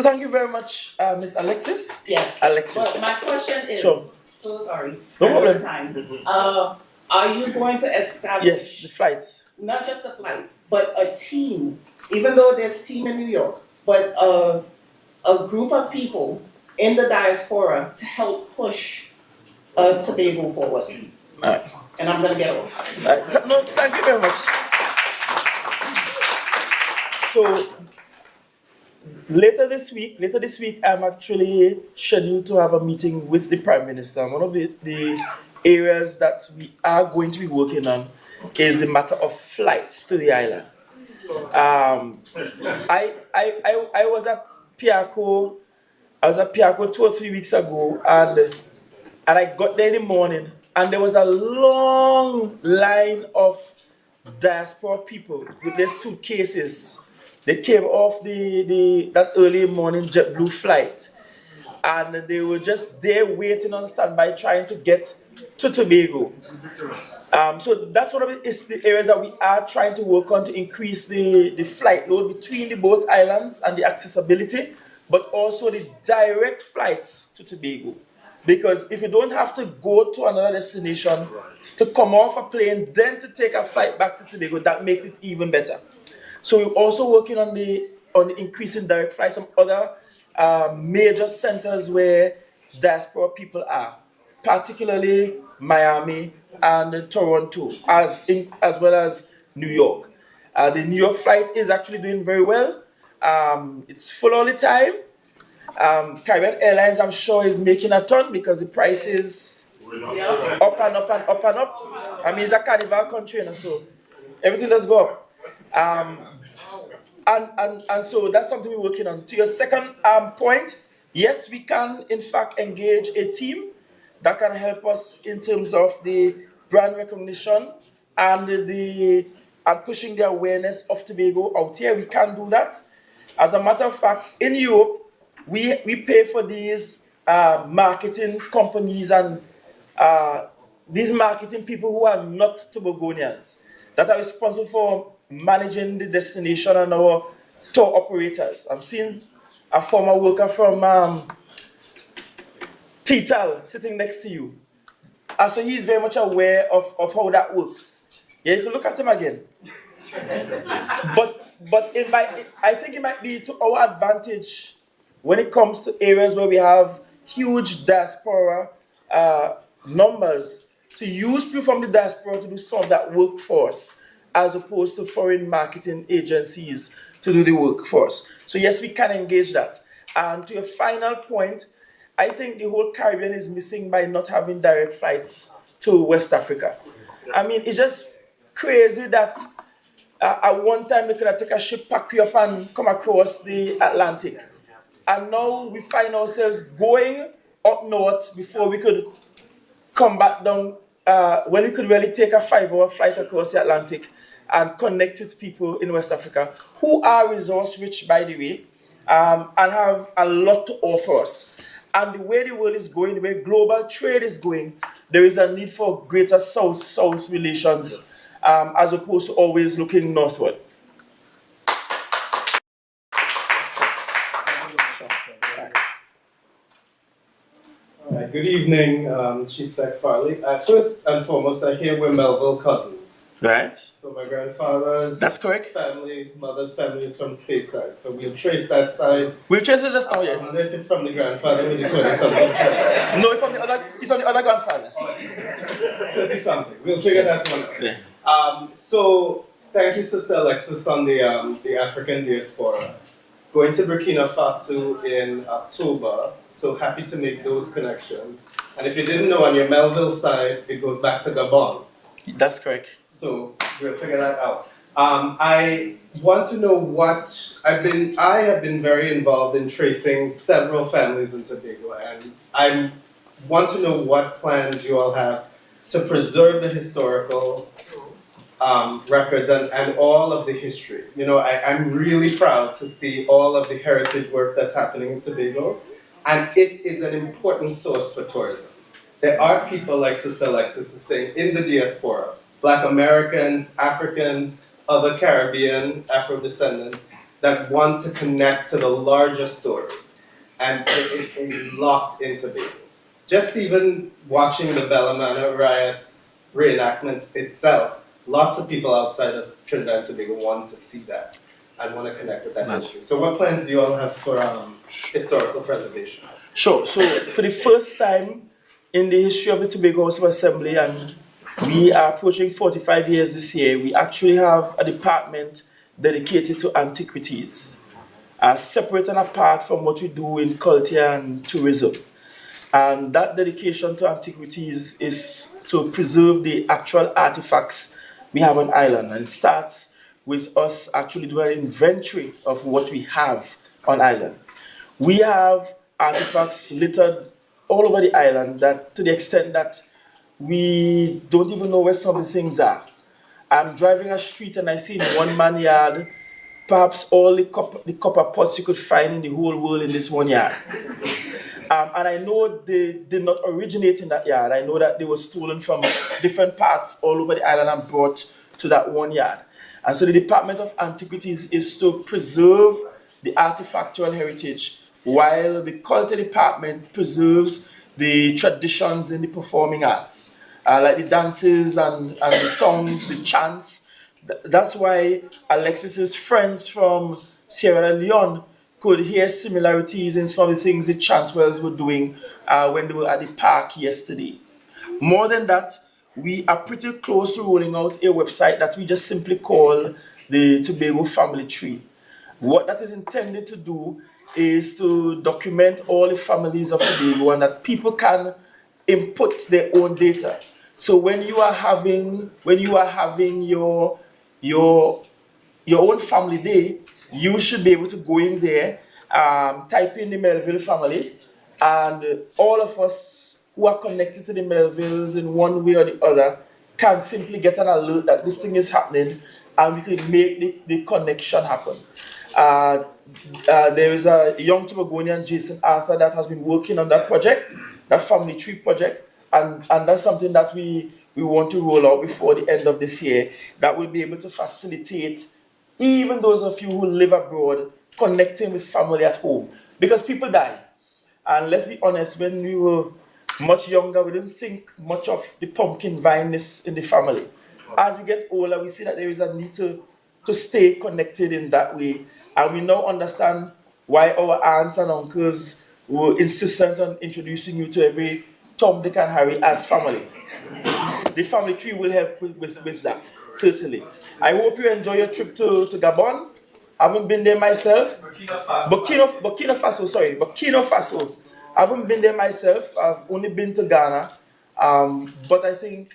thank you very much, Ms. Alexis. Yes. Alexis. But my question is, Sure. so sorry. No I know the problem. time. Are you going to establish Yes, the flights. not just the flights, but a team, even though there's team in New York, but a group of people in the diaspora to help push Tobago forward? All right. And I'm gonna get off. No, thank you very much. So later this week, I'm actually scheduled to have a meeting with the Prime Minister. One of the areas that we are going to be working on is the matter of flights to the island. I was at Piaco. I was at Piaco 2 or 3 weeks ago, and I got there in the morning, and there was a long line of diaspora people with their suitcases. They came off that early morning JetBlue flight, and they were just there waiting on standby, trying to get to Tobago. So that's one of the areas that we are trying to work on to increase the flight load between the both islands and the accessibility, but also the direct flights to Tobago. Because if you don't have to go to another destination to come off a plane, then to take a flight back to Tobago, that makes it even better. So we're also working on the increasing direct flights from other major centers where diaspora people are, particularly Miami and Toronto, as well as New York. The New York flight is actually doing very well. It's full all the time. Caribbean Airlines, I'm sure, is making a ton because the price is up and up and up and up. I mean, it's a carnival country, so everything does go up. And so that's something we're working on. To your second point, yes, we can in fact engage a team that can help us in terms of the brand recognition and pushing the awareness of Tobago out here. We can do that. As a matter of fact, in Europe, we pay for these marketing companies and these marketing people who are not Tobagonians, that are responsible for managing the destination and our tour operators. I'm seeing a former worker from Tital sitting next to you. So he's very much aware of how that works. Yeah, you can look at him again. But I think it might be to our advantage when it comes to areas where we have huge diaspora numbers, to use people from the diaspora to do some of that work for us, as opposed to foreign marketing agencies to do the work for us. So yes, we can engage that. And to your final point, I think the whole Caribbean is missing by not having direct flights to West Africa. I mean, it's just crazy that at one time they could have taken a ship, pack you up and come across the Atlantic. And now we find ourselves going up north before we could come back down, when we could really take a 5-hour flight across the Atlantic and connect with people in West Africa who are resource rich, by the way, and have a lot to offer us. And the way the world is going, the way global trade is going, there is a need for greater South-South relations as opposed to always looking northward. Good evening, Chief Sec Farley. First and foremost, I hear we're Melville cousins. Right. So my grandfather's That's correct. family, mother's family is from Speyside. So we'll trace that side. We've traced it just now, I yeah. wonder if it's from the grandfather with the 20-something trust. No, it's on the other grandfather. 30-something. We'll figure that one out. Yeah. So thank you, Sister Alexis, on the African Diaspora. Going to Burkina Faso in October, so happy to make those connections. And if you didn't know, on your Melville side, it goes back to Gabon. That's correct. So we'll figure that out. I want to know what I have been very involved in tracing several families in Tobago, and I want to know what plans you all have to preserve the historical records and all of the history. You know, I'm really proud to see all of the heritage work that's happening in Tobago, and it is an important source for tourism. There are people, like Sister Alexis is saying, in the diaspora, Black Americans, Africans, other Caribbean, Afro-descendants, that want to connect to the larger story, and it is locked in Tobago. Just even watching the Bellamana riots reenactment itself, lots of people outside of Trinidad and Tobago want to see that and want to connect with that history. So what plans do you all have for historical preservation? Sure. So for the first time in the history of the Tobago House of Assembly, and we are approaching 45 years this year, we actually have a department dedicated to antiquities, separate and apart from what we do in culture and tourism. And that dedication to antiquities is to preserve the actual artifacts we have on island, and it starts with us actually doing an inventory of what we have on island. We have artifacts littered all over the island, that to the extent that we don't even know where some of the things are. I'm driving a street and I see in one man yard perhaps all the copper pots you could find in the whole world in this one yard. And I know they did not originate in that yard. I know that they were stolen from different parts all over the island and brought to that one yard. And so the Department of Antiquities is to preserve the artifactual heritage, while the culture department preserves the traditions in the performing arts, like the dances and the songs, the chants. That's why Alexis's friends from Sierra Leone could hear similarities in some of the things the Chantwells were doing when they were at the park yesterday. More than that, we are pretty close to rolling out a website that we just simply call the Tobago Family Tree. What that is intended to do is to document all the families of Tobago, and that people can input their own data. So when you are having your own family day, you should be able to go in there, type in the Melville family, and all of us who are connected to the Melvilles in one way or the other can simply get an alert that this thing is happening, and we can make the connection happen. There is a young Tobagonian, Jason Arthur, that has been working on that project, that family tree project, and that's something that we want to roll out before the end of this year, that will be able to facilitate even those of you who live abroad connecting with family at home. Because people die. And let's be honest, when we were much younger, we didn't think much of the pumpkin vineness in the family. As we get older, we see that there is a need to stay connected in that way. And we now understand why our aunts and uncles were insistent on introducing you to every Tom, Dick, and Harry as family. The family tree will help with that, certainly. I hope you enjoy your trip to Gabon. I haven't been there myself. Burkina Faso. I haven't been there myself. I've only been to Ghana. But I think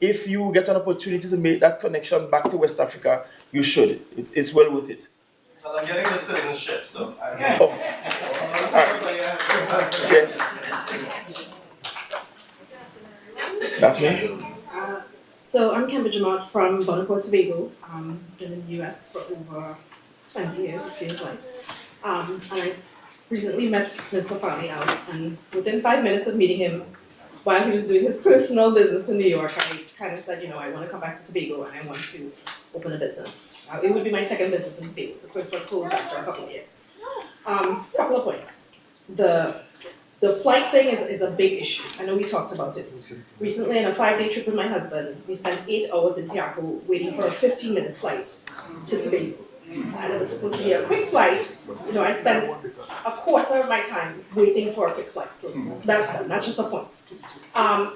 if you get an opportunity to make that connection back to West Africa, you should. It's well worth it. Well, I'm getting the citizenship, so All right. Yes. Daphne? So I'm Kemba Jamat from Bonacore, Tobago. Been in the US for over 20 years, it feels like. And I recently met Mr. Farley out, and within 5 minutes of meeting him, while he was doing his personal business in New York, I kind of said, I want to come back to Tobago and I want to open a business. It would be my second business in Tobago. The first one closed after a couple of years. Couple of points. The flight thing is a big issue. I know we talked about it. Recently, on a 5-day trip with my husband, we spent 8 hours in Piaco waiting for a 15-minute flight to Tobago. And it was supposed to be a quick flight. I spent a quarter of my time waiting for a quick flight. So that's just a point.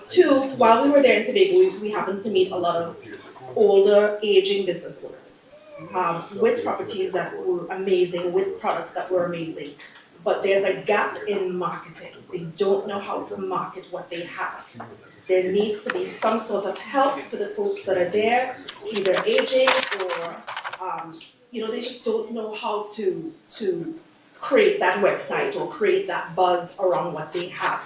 2, while we were there in Tobago, we happened to meet a lot of older, aging business owners with properties that were amazing, with products that were amazing. But there's a gap in marketing. They don't know how to market what they have. There needs to be some sort of help for the folks that are there, either aging or, they just don't know how to create that website or create that buzz around what they have.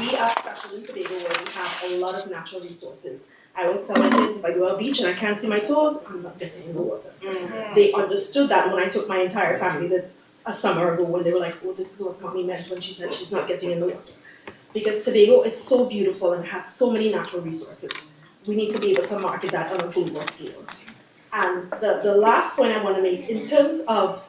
We are special in Tobago where we have a lot of natural resources. I always tell my kids, if I go to a beach and I can't see my toes, I'm not getting in the water. Mm-hmm. They understood that when I took my entire family a summer ago, when they were like, oh, this is what mommy meant when she said she's not getting in the water. Because Tobago is so beautiful and has so many natural resources. We need to be able to market that on a global scale. And the last point I want to make, in terms of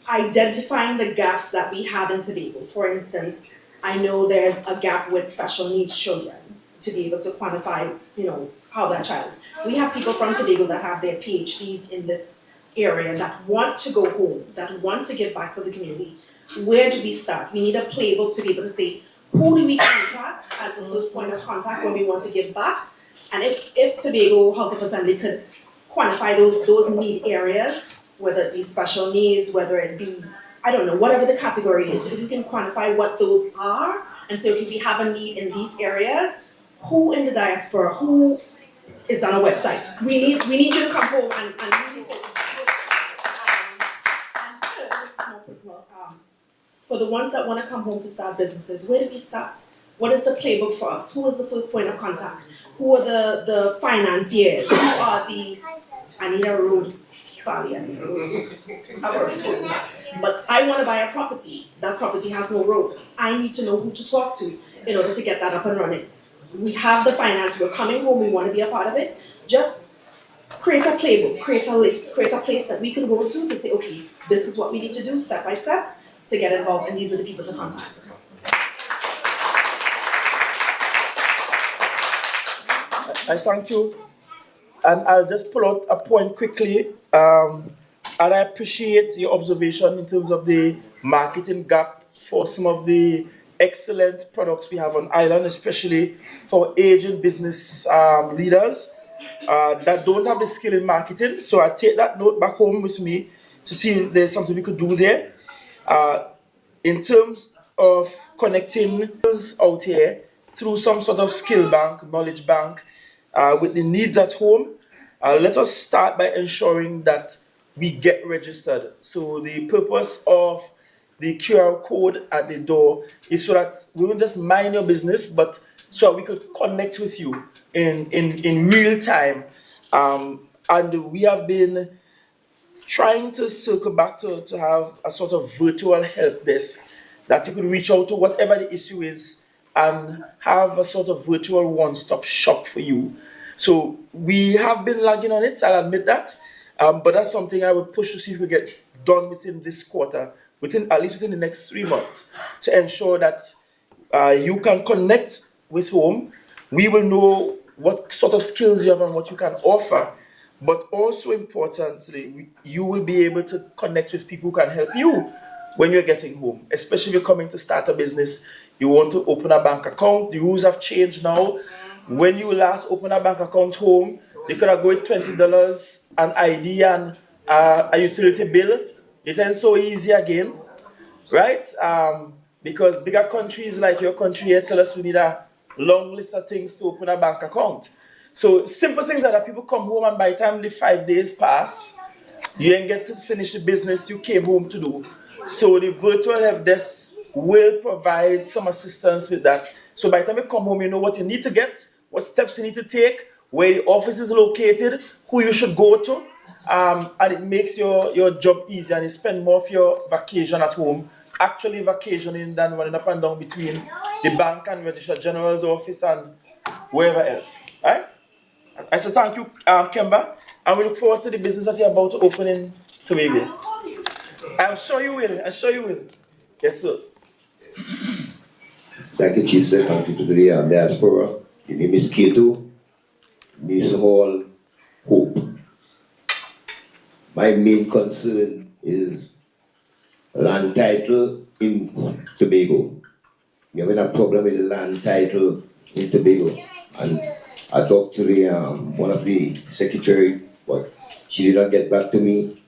identifying the gaps that we have in Tobago, for instance, I know there's a gap with special needs children to be able to quantify, how that child is. We have people from Tobago that have their PhDs in this area that want to go home, that want to give back to the community. Where do we start? We need a playbook to be able to say, who do we contact as the first point of contact when we want to give back? And if Tobago House of Assembly could quantify those need areas, whether it be special needs, whether it be, I don't know, whatever the category is, if we can quantify what those are and say, okay, we have a need in these areas, who in the diaspora, who is on a website? We need you to come home and really focus. For the ones that want to come home to start businesses, where do we start? What is the playbook for us? Who is the first point of contact? Who are the financiers? Who are I need a road, Fali, I need a road. I've already told you that. But I want to buy a property. That property has no road. I need to know who to talk to in order to get that up and running. We have the finance, we're coming home, we want to be a part of it. Just create a playbook, create a list, create a place that we can go to say, okay, this is what we need to do step by step to get involved, and these are the people to contact. I thank you. And I'll just pull out a point quickly. And I appreciate your observation in terms of the marketing gap for some of the excellent products we have on island, especially for aging business leaders that don't have the skill in marketing. So I take that note back home with me to see if there's something we could do there. In terms of connecting us out here through some sort of skill bank, knowledge bank, with the needs at home, let us start by ensuring that we get registered. So the purpose of the QR code at the door is so that we won't just mind your business, but so that we could connect with you in real time. And we have been trying to circle back to have a sort of virtual help desk that you could reach out to whatever the issue is and have a sort of virtual one-stop shop for you. So we have been lagging on it, I'll admit that, but that's something I would push to see if we get done within this quarter, at least within the next 3 months, to ensure that you can connect with home. We will know what sort of skills you have and what you can offer, but also importantly, you will be able to connect with people who can help you when you're getting home, especially if you're coming to start a business, you want to open a bank account. The rules have changed now. When you last open a bank account home, you could have go with $20, an ID and a utility bill. It ain't so easy again, right? Because bigger countries like your country here tell us we need a long list of things to open a bank account. So simple things like that, people come home and by the time the 5 days pass, you ain't get to finish the business you came home to do. So the virtual help desk will provide some assistance with that. So by the time you come home, you know what you need to get, what steps you need to take, where the office is located, who you should go to, and it makes your job easier and you spend more of your vacation at home actually vacationing than running up and down between the bank and Registrar General's office and wherever else. Right? I say thank you, Kemba, and we look forward to the business that you're about to open in Tobago. I'm sure you will. I'm sure you will. Yes, sir. Thank you, Chief Sec, and people to the Diaspora. The name is Kato, Mason Hall, Hope. My main concern is land title in Tobago. We're having a problem with the land title in Tobago. And I talked to the one of the secretary, but she did not get back to me.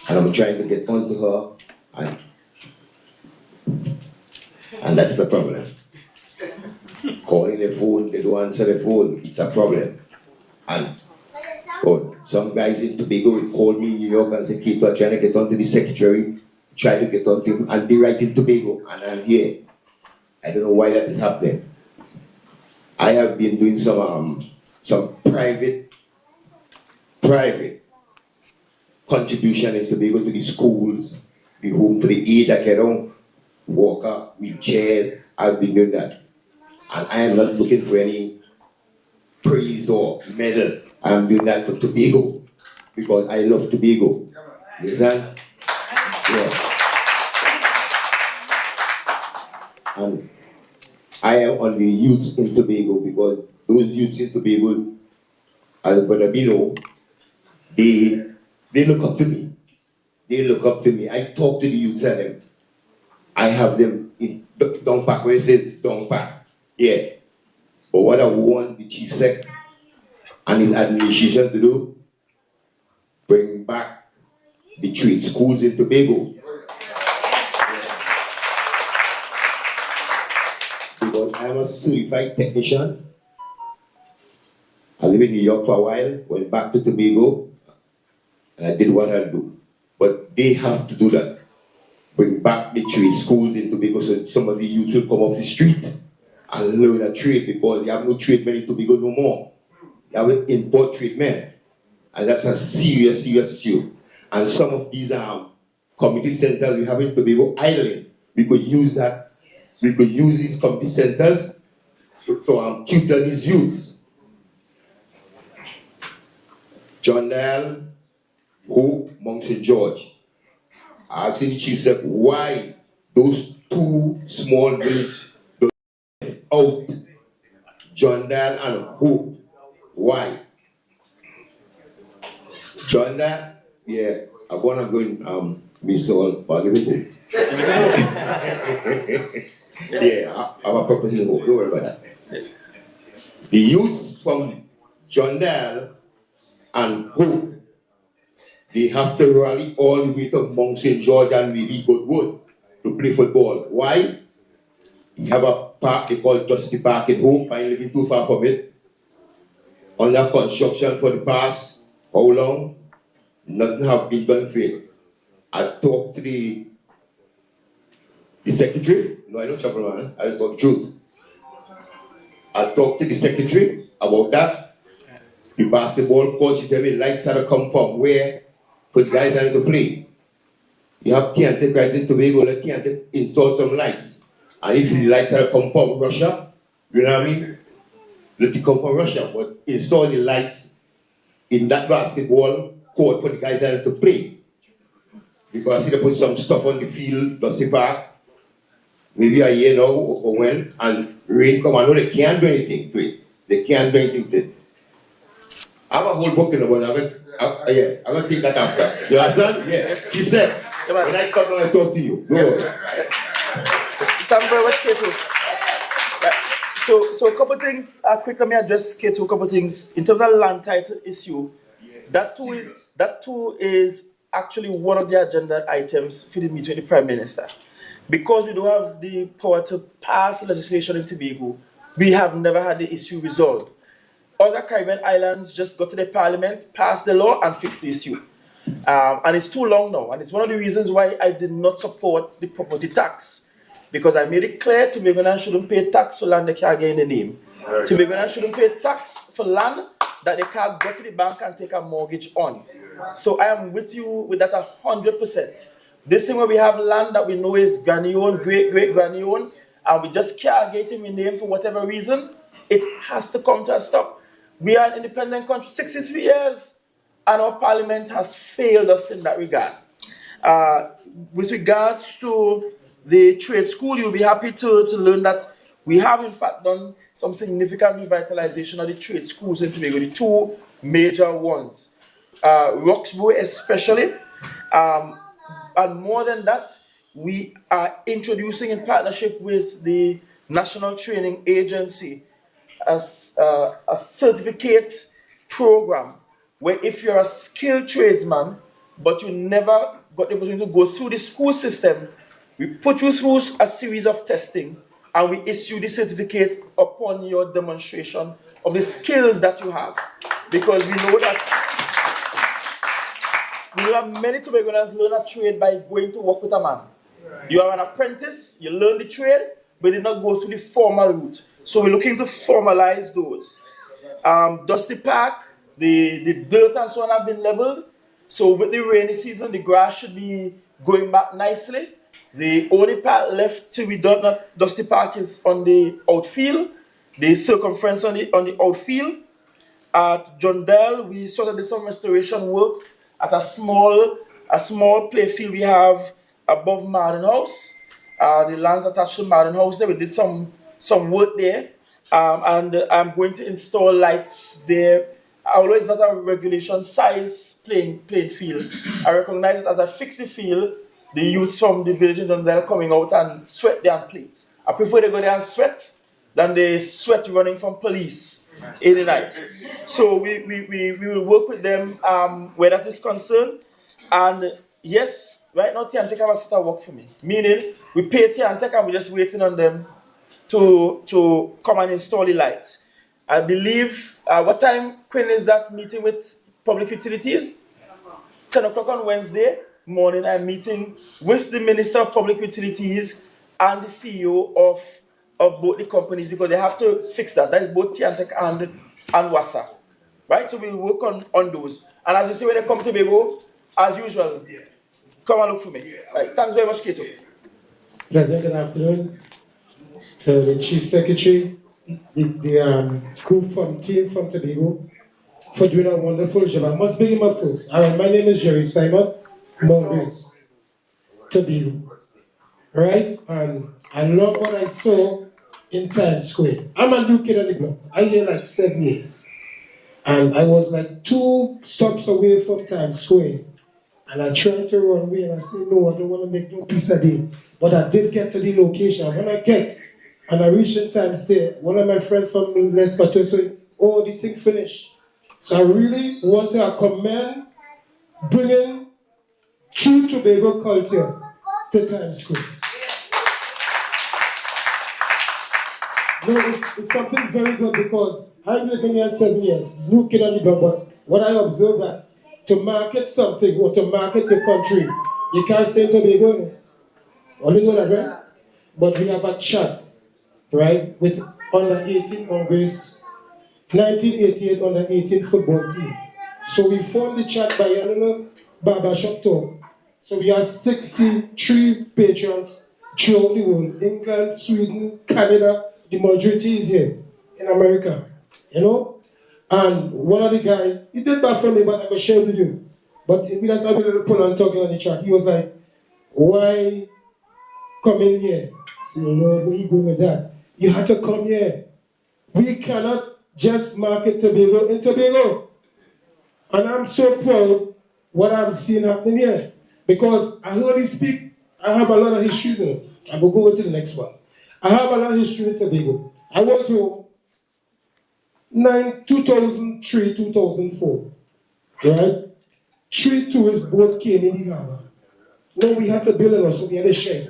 And I'm trying to get onto her, and that's the problem. Calling the phone, they don't answer the phone, it's a problem. And some guys in Tobago will call me in New York and say, Keto, I'm trying to get onto the secretary, try to get onto him, and they write in Tobago, and I'm here. I don't know why that is happening. I have been doing some private contribution in Tobago to the schools, the home for the aged, I can walk up, wheelchairs, I've been doing that. And I am not looking for any praise or medal. I'm doing that for Tobago because I love Tobago. You understand? Yeah. And I am on the youths in Tobago because those youths in Tobago, as Brother Bino, they look up to me. They look up to me. I talk to the youths and them. I have them in Dongpak, where it says Dongpak. Yeah. But what I want the Chief Sec and his administration to do, bring back the trade schools in Tobago. Because I'm a certified technician. I lived in New York for a while, went back to Tobago, and I did what I do. But they have to do that. Bring back the trade schools in Tobago so some of the youth will come off the street and learn a trade because they have no tradesmen in Tobago no more. They have an import tradesmen. And that's a serious issue. And some of these community centers we have in Tobago idling. We could use that. We could use these community centers to tutor these youths. John Dale, who, Mount St. George. I asked the Chief Sec why those two small villages out, John Dale and Hope. Why? John Dale, yeah, I wanna go in Mr. Hall, but yeah, I have a property in Hope, don't worry about that. The youths from John Dale and Hope, they have to rally all the way to Mount St. George and maybe Goodwood to play football. Why? You have a park they call Dusty Park in Hope, I'm living too far from it. Under construction for the past, how long? Nothing have been done for it. I talked to the secretary, no, I don't trouble man, I talk the truth. I talked to the secretary about that. The basketball coach, she tell me lights had to come from where for the guys having to play. You have TNT guys in Tobago, let TNT install some lights. And if the lights had to come from Russia, you know what I mean? Let it come from Russia, but install the lights in that basketball court for the guys having to play. Because they put some stuff on the field, Dusty Park, maybe a year now or when, and rain come, I know they can't do anything to it. They can't do anything to it. I have a whole book in the one, I'm gonna take that after. You understand? Yeah. Yes. Chief Sec, when I come down, I talk to you. Go on. So a couple things, quick, let me address Kato, a couple things. In terms of land title issue, that too is actually one of the agenda items for the meeting with the Prime Minister. Because we don't have the power to pass legislation in Tobago, we have never had the issue resolved. Other Caribbean islands just go to the parliament, pass the law, and fix the issue. And it's too long now, and it's one of the reasons why I did not support the property tax. Because I made it clear Tobagonians shouldn't pay tax for land they can't get in the name. Tobagonians shouldn't pay tax for land that they can't go to the bank and take a mortgage on. So I am with you with that 100%. This thing where we have land that we know is granny owned, great granny owned, and we just can't get it renamed for whatever reason, it has to come to a stop. We are an independent country, 63 years, and our parliament has failed us in that regard. With regards to the trade school, you'll be happy to learn that we have in fact done some significant revitalization of the trade schools in Tobago, the two major ones. Roxborough especially, and more than that, we are introducing in partnership with the National Training Agency as a certificate program where if you're a skilled tradesman, but you never got the opportunity to go through the school system, we put you through a series of testing and we issue the certificate upon your demonstration of the skills that you have. Because we know that many Tobagonians learn a trade by going to work with a man. You are an apprentice, you learn the trade, but did not go through the formal route. So we're looking to formalize those. Dusty Park, the dirt and so on have been leveled. So with the rainy season, the grass should be going back nicely. The only part left to be done at Dusty Park is on the outfield, the circumference on the outfield. At John Dell, we sort of did some restoration work at a small play field we have above Martin House. The lands attached to Martin House there, we did some work there. And I'm going to install lights there. Although it's not a regulation size playing field, I recognize it as I fix the field, the youths from the village in Dundee coming out and sweat there and play. I prefer they go there and sweat than they sweat running from police in the night. So we will work with them where that is concerned. And yes, right now Tiantec have a set of work for me. Meaning we pay Tiantec and we're just waiting on them to come and install the lights. I believe, what time, Quinn, is that meeting with public utilities? 10 o'clock on Wednesday morning, I'm meeting with the Minister of Public Utilities and the CEO of both the companies because they have to fix that. That is both Tiantec and WASA. Right? So we'll work on those. And as you see, when they come to Tobago, as usual, come and look for me. Right. Thanks very much, Kato. Pleasant good afternoon to the Chief Secretary, the group team from Tobago for doing a wonderful job. I must bring him up first. All right, my name is Jerry Simon, Mongrace, Tobago. Right? And I love what I saw in Times Square. I'm a new kid on the block. I here like 7 years. And I was like 2 stops away from Times Square. And I tried to run away and I said, no, I don't want to make no piece of day. But I did get to the location. When I get and I reached in Times Square, one of my friends from Les Patriotic said, oh, the thing finished. So I really want to commend bringing true Tobago culture to Times Square. No, it's something very good because I've lived here 7 years, new kid on the block, but what I observe that to market something or to market your country, you can't say Tobago. Only know that, right? But we have a chat, right, with under 18 Mongrace, 1988 under 18 football team. So we formed the chat by a little barbershop talk. So we have 63 patrons throughout the world, England, Sweden, Canada. The majority is here in America, you know? And one of the guys, he did bad for me, but I will share with you. But we just have a little pull on talking on the chat. He was like, why come in here? So, you know, where you going with that? You have to come here. We cannot just market Tobago in Tobago. And I'm so proud what I'm seeing happening here. Because I heard he speak, I have a lot of history there. I will go to the next one. I have a lot of history in Tobago. I was home 2003, 2004, right? 3 tourist boats came in the harbor. No, we had to build it, so we had a shed.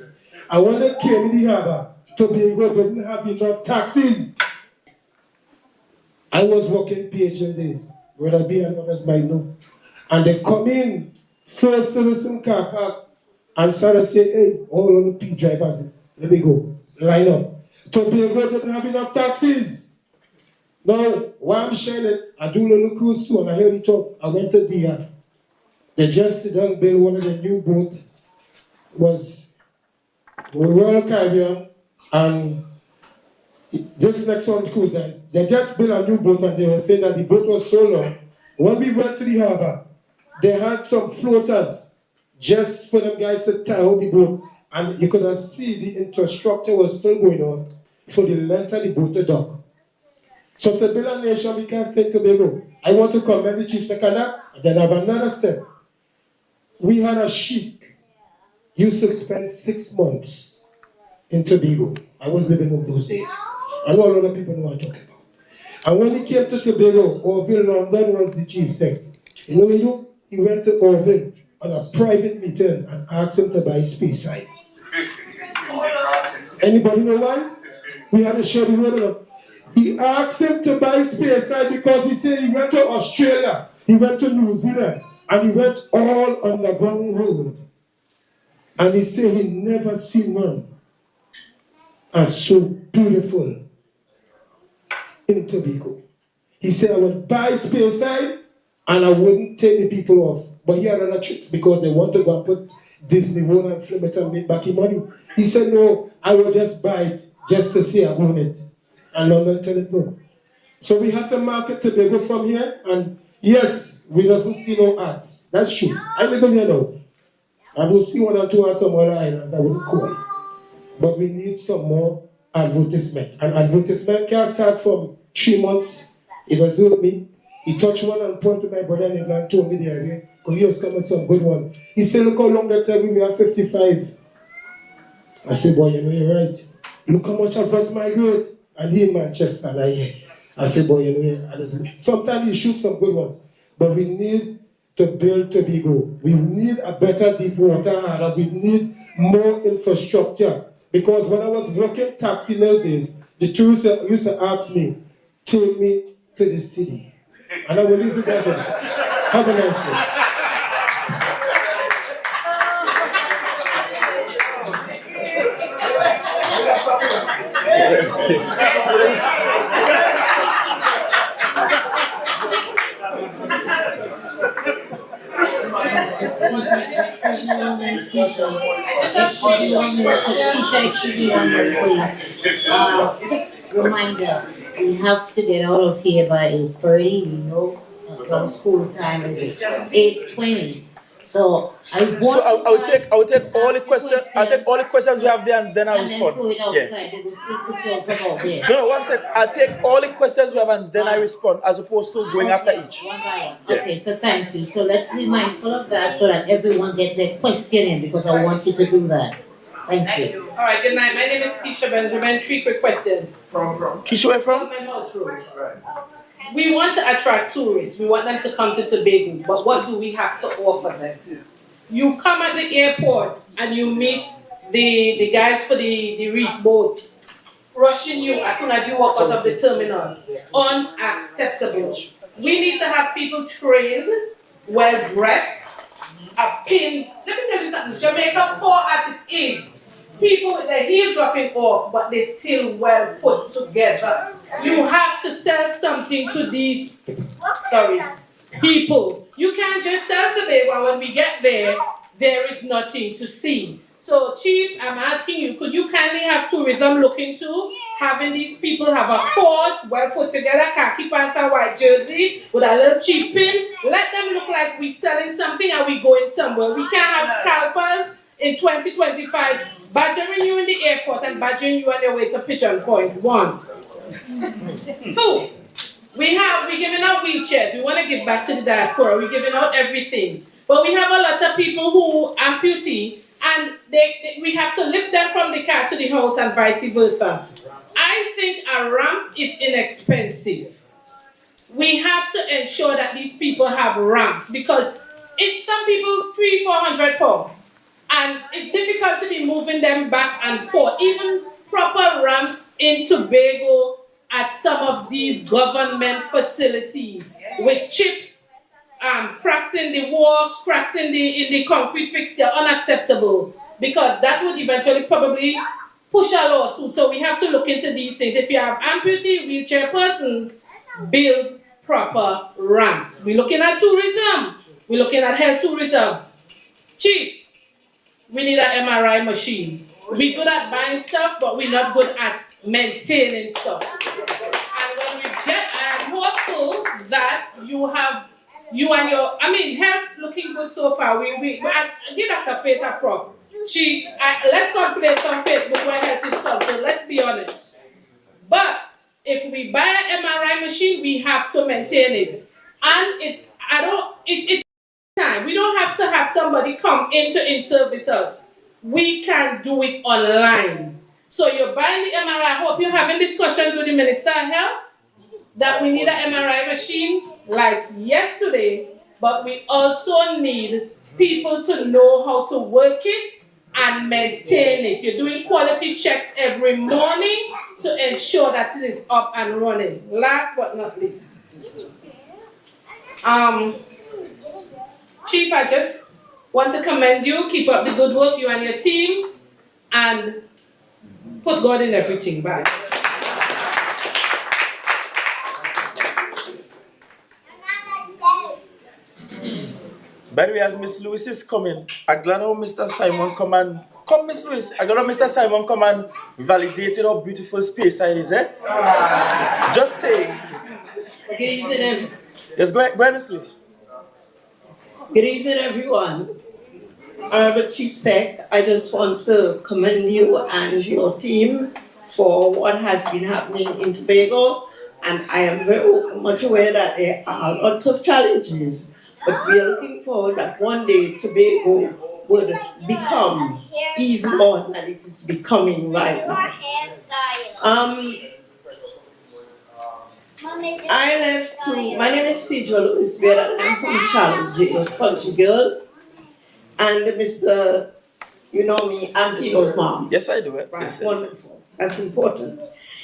And when they came in the harbor, Tobago didn't have enough taxis. I was working PHM days, whether I be and others might know. And they come in, first citizen car park, and started saying, hey, all of the P drivers, let me go, line up. Tobago didn't have enough taxis. Now, while I'm sharing it, I do a little cruise too, and I heard it talk. I went to DR. They just done build one of the new boats was Royal Caribbean, and this next one cruise line. They just built a new boat, and they were saying that the boat was so long. When we went to the harbor, they had some floaters just for them guys to tie out the boat, and you could have seen the infrastructure was still going on for the length of the boat to dock. So to build a nation, we can't say Tobago. I want to commend the Chief Secretary, and then have another step. We had a sheik used to spend 6 months in Tobago. I was living in those days. I know a lot of people know what I'm talking about. And when he came to Tobago, Orville London was the chief secretary. You know what he do? He went to Orville on a private meeting and asked him to buy space side. Anybody know why? We had to share the word of them. He asked him to buy space side because he said he went to Australia, he went to New Zealand, and he went all on the ground road. And he said he never seen one as so beautiful in Tobago. He said I would buy space side and I wouldn't take the people off. But he had other tricks because they want to go and put Disney World and film it and make back his money. He said no, I will just buy it just to say I own it. And London tell it no. So we had to market Tobago from here, and yes, we doesn't see no ads. That's true. I live in here now. I will see 1 or 2 or some other islands I wouldn't call. But we need some more advertisement. And advertisement can start from 3 months. It was with me. He touched one and pointed to my brother in England, told me the idea. Because he was coming with some good one. He said, look how long that time we are 55. I said, boy, you know you're right. Look how much of us migrate. And he in Manchester, and I said, boy, you know, sometimes you shoot some good ones. But we need to build Tobago. We need a better deep water harbour. We need more infrastructure. Because when I was working taxi in those days, the tourists used to ask me, take me to the city. And I will leave it there. Have a nice day. Excuse me, please. Reminder, we have to get out of here by 8:30. We know our school time is 8:20. So I will take all the questions. I'll take all the questions we have there, and then I'll respond. throw it outside. They will still put you out from out there. No, 1 second. I'll take all the questions we have, and then I respond, as opposed to going after each. One by one. Okay, so thank you. So let's be mindful of that so that everyone gets their question in, because I want you to do that. Thank you. All right, good night. My name is Keisha Benjamin. 3 quick questions. From? Keisha, where from? Government House Road. We want to attract tourists. We want them to come to Tobago. But what do we have to offer them? You come at the airport and you meet the guys for the reef boat rushing you as soon as you walk out of the terminal. Unacceptable. We need to have people trained, well dressed, a pin. Let me tell you something. Jamaica, poor as it is, people with their heel dropping off, but they're still well put together. You have to sell something to these people. You can't just sell Tobago, and when we get there, there is nothing to see. So, Chief, I'm asking you, could you kindly have tourism look into having these people have a course, well put together, khaki pants and white jersey with a little cheap pin? Let them look like we're selling something and we're going somewhere. We can't have scalpers in 2025 badgering you in the airport and badgering you on your way to Pigeon Point. 1. 2. We're giving out wheelchairs. We want to give back to the diaspora. We're giving out everything. But we have a lot of people who amputee, and we have to lift them from the car to the house and vice versa. I think a ramp is inexpensive. We have to ensure that these people have ramps, because some people 300-400 pounds, and it's difficult to be moving them back and forth. Even proper ramps in Tobago at some of these government facilities with chips, cracks in the walls, cracks in the concrete fixture, unacceptable, because that would eventually probably push a lawsuit. So we have to look into these things. If you have amputee wheelchair persons, build proper ramps. We're looking at tourism. We're looking at health tourism. Chief, we need an MRI machine. We're good at buying stuff, but we're not good at maintaining stuff. And when we get, I'm hopeful that you and your, health looking good so far. I give Dr. Faith a prop. Let's not play on Facebook where health is stuff, so let's be honest. But if we buy an MRI machine, we have to maintain it. And it's time. We don't have to have somebody come in service us. We can do it online. So you're buying the MRI. I hope you're having discussions with the Minister of Health that we need an MRI machine like yesterday, but we also need people to know how to work it and maintain it. You're doing quality checks every morning to ensure that it is up and running. Last but not least. Chief, I just want to commend you. Keep up the good work, you and your team, and put God in everything. Bye. By the way, as Miss Lewis is coming, I'm glad how Mr. Simon come Miss Lewis. I'm glad how Mr. Simon come and validated how beautiful space side is, eh? Just saying. Good evening, Yes, go ahead, Miss Lewis. Good evening, everyone. Honorable Chief Sec, I just want to commend you and your team for what has been happening in Tobago, and I am very much aware that there are lots of challenges, but we are looking forward that one day Tobago would become even more than it is becoming right now. My name is Cedra Lewis Vera, I'm from Charlottesville, country girl. And Mr. You know me, I'm Kino's mom. Yes, I do it. Right, yes. Wonderful. That's important.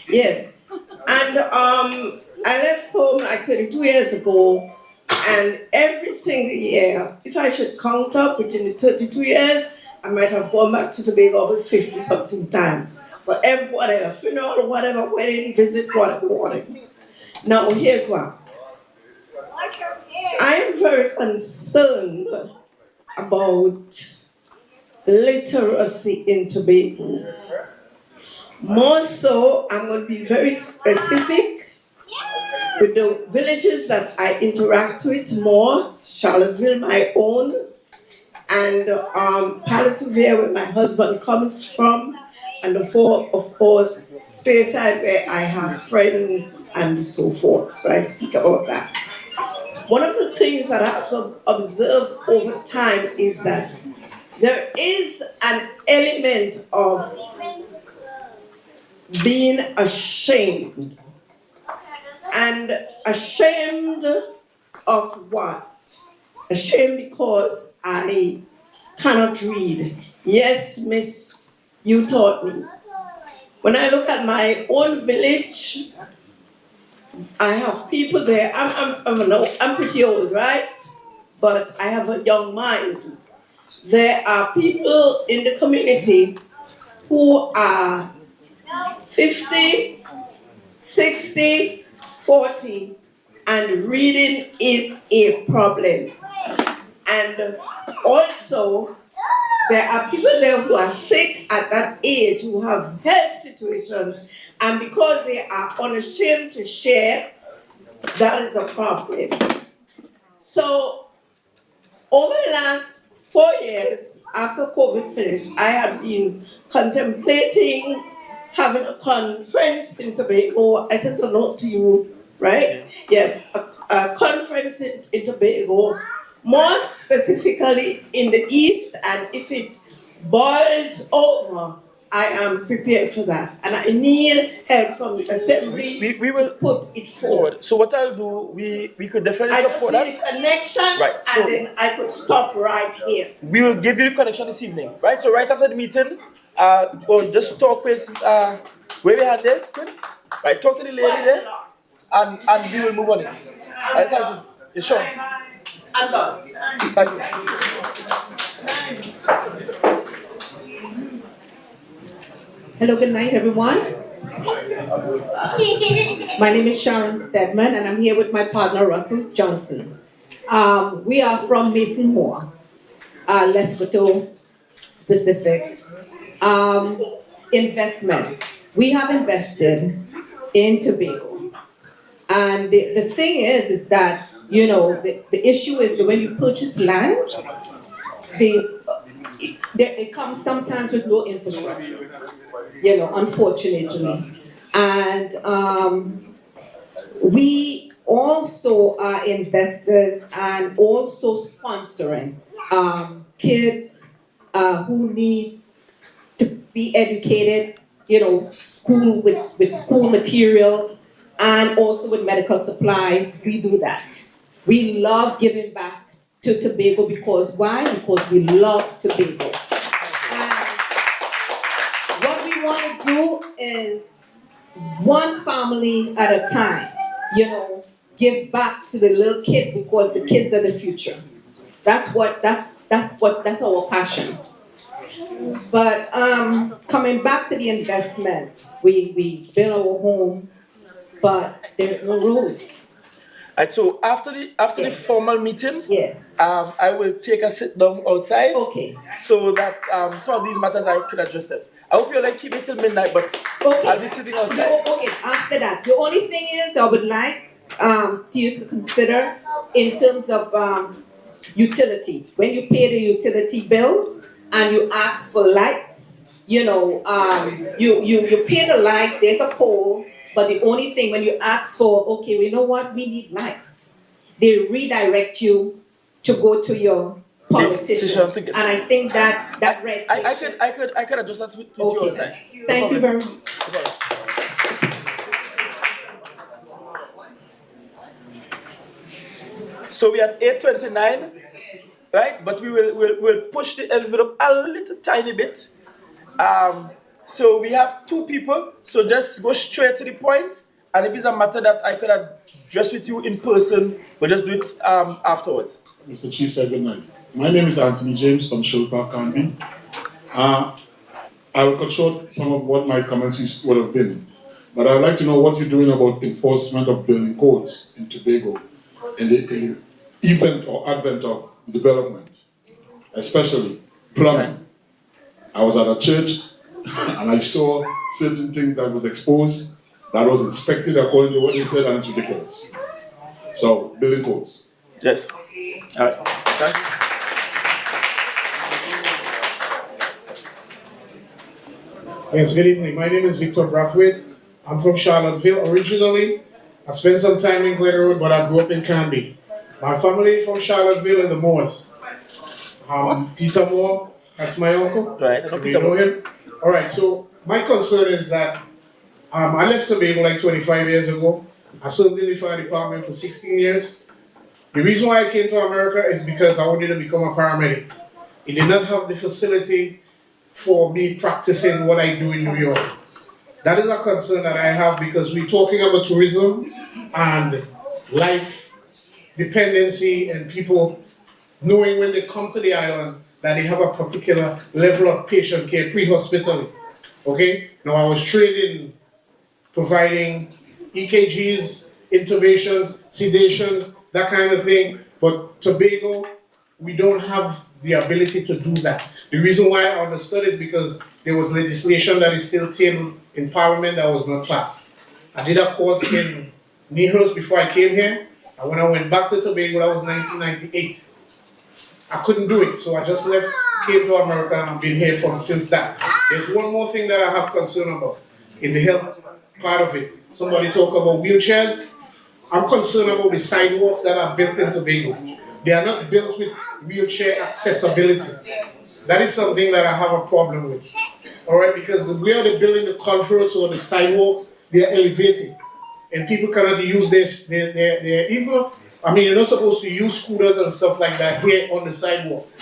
Yes. And I left home like 32 years ago, and every single year, if I should count up within the 32 years, I might have gone back to Tobago over 50-something times. For whatever, funeral, whatever, wedding, visit, whatever. Now, here's what. I'm very concerned about literacy in Tobago. More so, I'm going to be very specific with the villages that I interact with more, Charlottesville, my own, and Patriotic, where my husband comes from, and the four, of course, Speyside, where I have friends and so forth. So I speak about that. One of the things that I've observed over time is that there is an element of being ashamed. And ashamed of what? Ashamed because I cannot read. Yes, miss, you taught me. When I look at my own village, I have people there. I'm pretty old, right? But I have a young mind. There are people in the community who are 50, 60, 40, and reading is a problem. And also, there are people there who are sick at that age, who have health situations, and because they are unashamed to share, that is a problem. So, over the last 4 years, after COVID finished, I have been contemplating having a conference in Tobago. I sent a note to you, right? Yes, a conference in Tobago, more specifically in the East, and if it boils over, I am prepared for that. And I need help from the Assembly we will put it forward. So what I'll do, we could definitely support that. I just need a connection, right, so and then I could stop right here. We will give you the connection this evening, right? So right after the meeting, we'll just talk with, where we had there, right? Talk to the lady there, and we will move on it. Right, thank you. Yes, sure. I'm done. Thank you. Hello, good night, everyone. My name is Sharon Stedman, and I'm here with my partner, Russell Johnson. We are from Mason Moore, Lescoto specific. Investment. We have invested in Tobago. And the thing is that, you know, the issue is that when you purchase land, it comes sometimes with no infrastructure, you know, unfortunately. And we also are investors and also sponsoring kids who need to be educated, you know, school with school materials and also with medical supplies. We do that. We love giving back to Tobago because why? Because we love Tobago. And what we want to do is one family at a time, you know, give back to the little kids because the kids are the future. That's our passion. But coming back to the investment, we build our home, but there's no roads. And so after the formal meeting, I will take a sit down outside. Okay. So that some of these matters I could address them. I hope you'll keep it till midnight, but I'll be sitting outside. Okay, after that. The only thing is I would like you to consider in terms of utility. When you pay the utility bills and you ask for lights, you know, you pay the lights, there's a pole, but the only thing when you ask for, okay, you know what, we need lights, they redirect you to go to your politician. And I think that red tape. I could address that with you outside. Thank you very much. So we are at 8:29, right? But we'll push the envelope a little tiny bit. So we have two people. So just go straight to the point. And if it's a matter that I could address with you in person, we'll just do it afterwards. Mr. Chief said good night. My name is Anthony James from Shoal Park, Canby. I will cut short some of what my comments would have been. But I'd like to know what you're doing about enforcement of building codes in Tobago in the event or advent of development, especially plumbing. I was at a church and I saw certain things that was exposed, that was inspected according to what they said, and it's ridiculous. So, building codes. Yes. All right. Thank you. Yes, good evening. My name is Victor Brathwaite. I'm from Charlottesville originally. I spent some time in Glen Road, but I grew up in Canby. My family is from Charlottesville and the Moors. Peter Moore, that's my uncle. Right. You know him? All right, so my concern is that I left Tobago like 25 years ago. I served in the fire department for 16 years. The reason why I came to America is because I wanted to become a paramedic. It did not have the facility for me practicing what I do in New York. That is a concern that I have because we're talking about tourism and life dependency and people knowing when they come to the island that they have a particular level of patient care pre-hospitally. Okay? Now I was trained in providing EKGs, intubations, sedations, that kind of thing, but Tobago, we don't have the ability to do that. The reason why I understood is because there was legislation that is still tabled in Parliament that was not passed. I did a course in Nehru's before I came here, and when I went back to Tobago, that was 1998. I couldn't do it, so I just left, came to America, and I've been here since that. There's one more thing that I have concern about in the health part of it. Somebody talk about wheelchairs. I'm concerned about the sidewalks that are built in Tobago. They are not built with wheelchair accessibility. That is something that I have a problem with. All right, because the way they're building the culverts or the sidewalks, they are elevated. And people cannot use their even, I mean, you're not supposed to use scooters and stuff like that here on the sidewalks.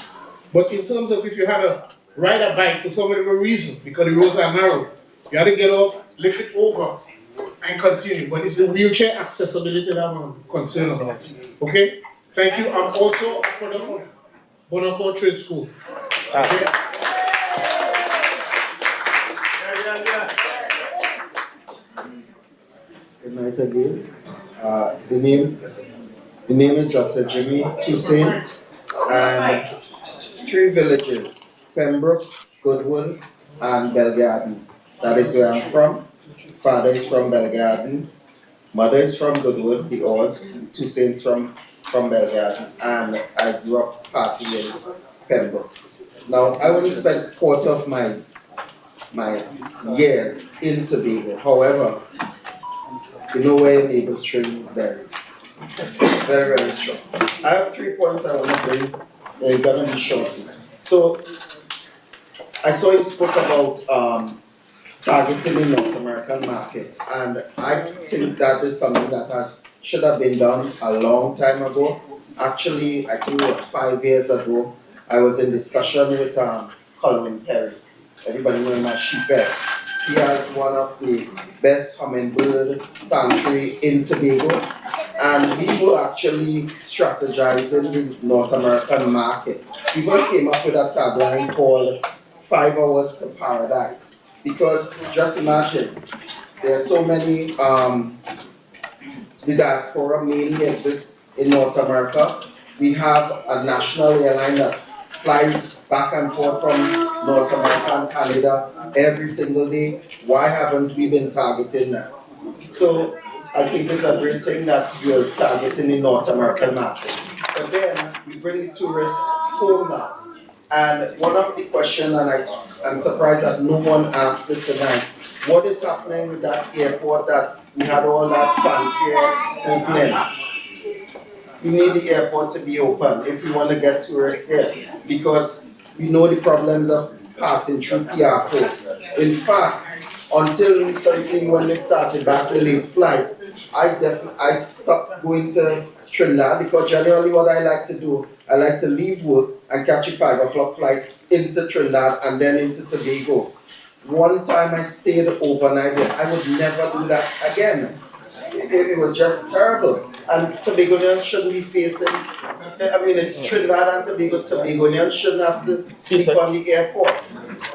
But in terms of if you had to ride a bike for some other reason, because the roads are narrow, you have to get off, lift it over, and continue. But it's the wheelchair accessibility that I'm concerned about. Okay? Thank you. I'm also a product of Bonaccord Trade School. Okay? Good night again. The name is Dr. Jimmy Toussaint, and 3 villages Pembroke, Goodwood, and Belgarden. That is where I'm from. Father is from Belgarden. Mother is from Goodwood, the Oz. Two saints from Belgarden. And I grew up partly in Pembroke. Now, I only spent quarter of my years in Tobago. However, you know where your neighbor's train is very, very, very strong. I have 3 points I want to bring. They're gonna be short. So I saw you spoke about targeting the North American market, and I think that is something that should have been done a long time ago. Actually, I think it was 5 years ago. I was in discussion with Colin Perry. Everybody know him as Sheephead. He has one of the best hummingbird sanctuary in Tobago, and we were actually strategizing the North American market. We even came up with a tagline called 5 hours to paradise. Because just imagine, there are so many, the diaspora mainly exists in North America. We have a national airline that flies back and forth from North America and Canada every single day. Why haven't we been targeting that? So I think it's a great thing that you're targeting the North American market. But then we bring the tourists home now. And one of the questions, and I'm surprised that no one asked it tonight, what is happening with that airport that we had all that fanfare opening? We need the airport to be open if we want to get tourists there, because we know the problems of passing through PR code. In fact, until recently when they started back the late flight, I stopped going to Trinidad, because generally what I like to do, I like to leave work and catch a 5 o'clock flight into Trinidad and then into Tobago. One time I stayed overnight there. I would never do that again. It was just terrible. And Tobagonians shouldn't be facing, I mean, it's Trinidad and Tobago. Tobagonians shouldn't have to sleep on the airport.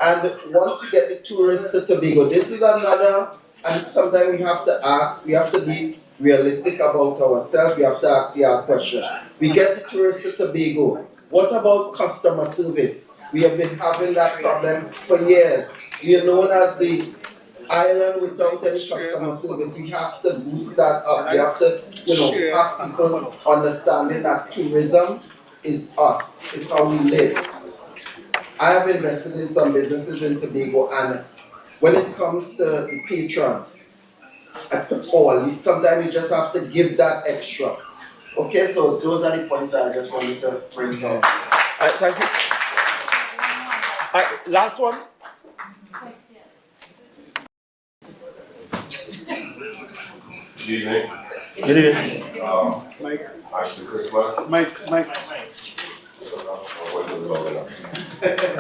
And once you get the tourists to Tobago, this is another, and sometimes we have to ask, we have to be realistic about ourselves, we have to ask the hard question. We get the tourists to Tobago. What about customer service? We have been having that problem for years. We are known as the island without any customer service. We have to boost that up. We have to, have people understanding that tourism is us, it's how we live. I have invested in some businesses in Tobago, and when it comes to the patrons, I put all. Sometimes you just have to give that extra. Okay, so those are the points that I just wanted to bring down. Thank you. Last one. Good evening. Good evening. Mike. Ashley Christmas. Mike.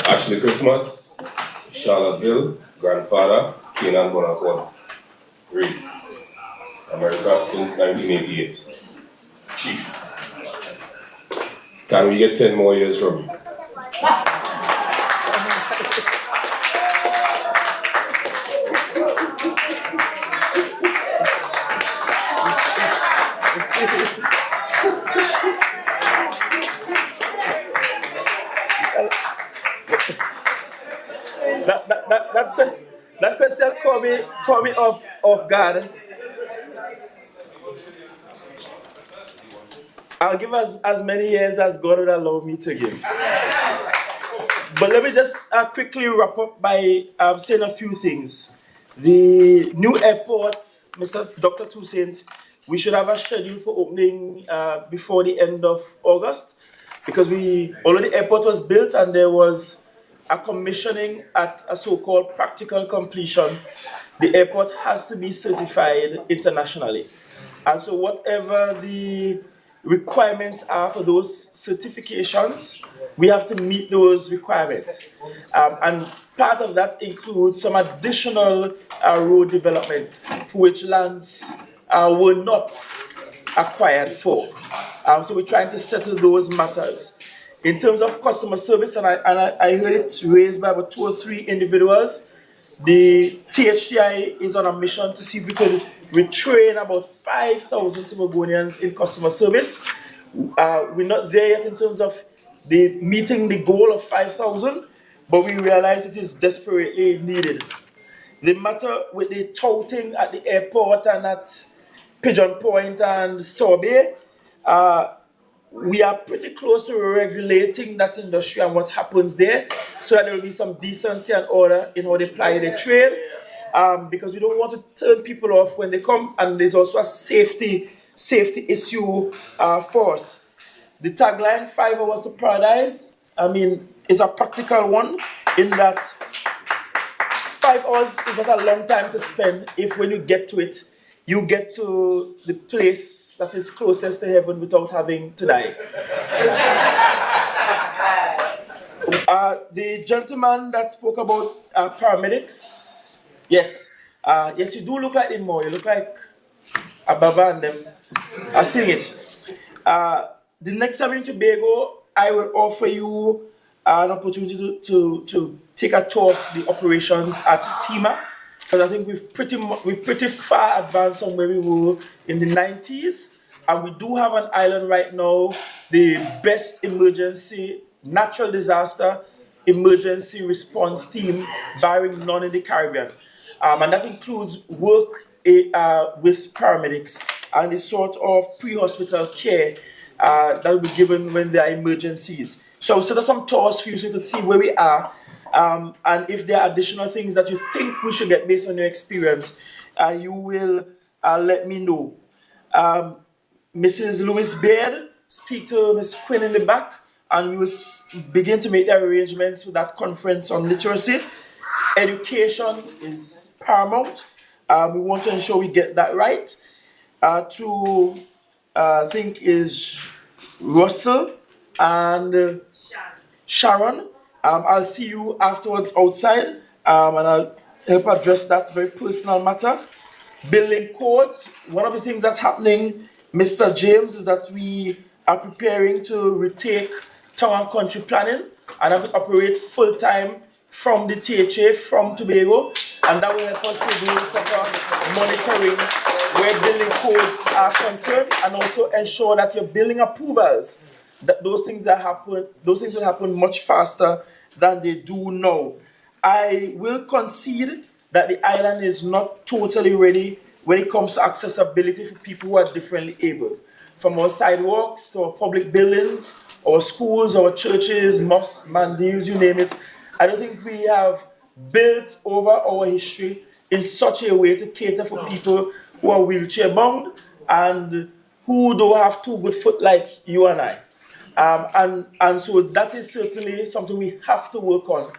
Ashley Christmas, Charlottesville, grandfather, Kenan Bonaccord, Reese, America since 1988. Chief. Can we get 10 more years from you? That question caught me off guard. I'll give as many years as God would allow me to give. But let me just quickly wrap up by saying a few things. The new airport, Dr. Toussaint, we should have a schedule for opening before the end of August, because although the airport was built and there was a commissioning at a so-called practical completion, the airport has to be certified internationally. And so whatever the requirements are for those certifications, we have to meet those requirements. And part of that includes some additional road development for which lands were not acquired for. So we're trying to settle those matters. In terms of customer service, and I heard it raised by about 2 or 3 individuals, the THCI is on a mission to see if we could retrain about 5,000 Tobagonians in customer service. We're not there yet in terms of meeting the goal of 5,000, but we realize it is desperately needed. The matter with the touting at the airport and at Pigeon Point and Store Bay, we are pretty close to regulating that industry and what happens there, so that there will be some decency and order in how they ply their trade, because we don't want to turn people off when they come, and there's also a safety issue for us. The tagline, 5 hours to paradise, I mean, is a practical one in that 5 hours is not a long time to spend if when you get to it, you get to the place that is closest to heaven without having to die. The gentleman that spoke about paramedics, yes, you do look like him more. You look like Ababa and them. I'm seeing it. The next time in Tobago, I will offer you an opportunity to take a tour of the operations at Tima, because I think we're pretty far advanced from where we were in the 90s, and we do have an island right now, the best emergency natural disaster emergency response team, barring none in the Caribbean, and that includes work with paramedics and the sort of pre-hospital care that will be given when there are emergencies. So I'll set up some tours for you so you can see where we are, and if there are additional things that you think we should get based on your experience, you will let me know. Mrs. Lewis Baird, speak to Ms. Quinn in the back, and we will begin to make the arrangements for that conference on literacy. Education is paramount. We want to ensure we get that right. I think is Russell and Sharon. I'll see you afterwards outside, and I'll help address that very personal matter. Building codes. One of the things that's happening, Mr. James, is that we are preparing to retake town and country planning and have it operate full-time from the THA, from Tobago, and that will help us to do proper monitoring where building codes are concerned, and also ensure that your building approvals, that those things will happen much faster than they do now. I will concede that the island is not totally ready when it comes to accessibility for people who are differently able. From our sidewalks to our public buildings, our schools, our churches, mosques, mandirs, you name it. I don't think we have built over our history in such a way to cater for people who are wheelchair bound and who don't have two good foot like you and I. And so that is certainly something we have to work on,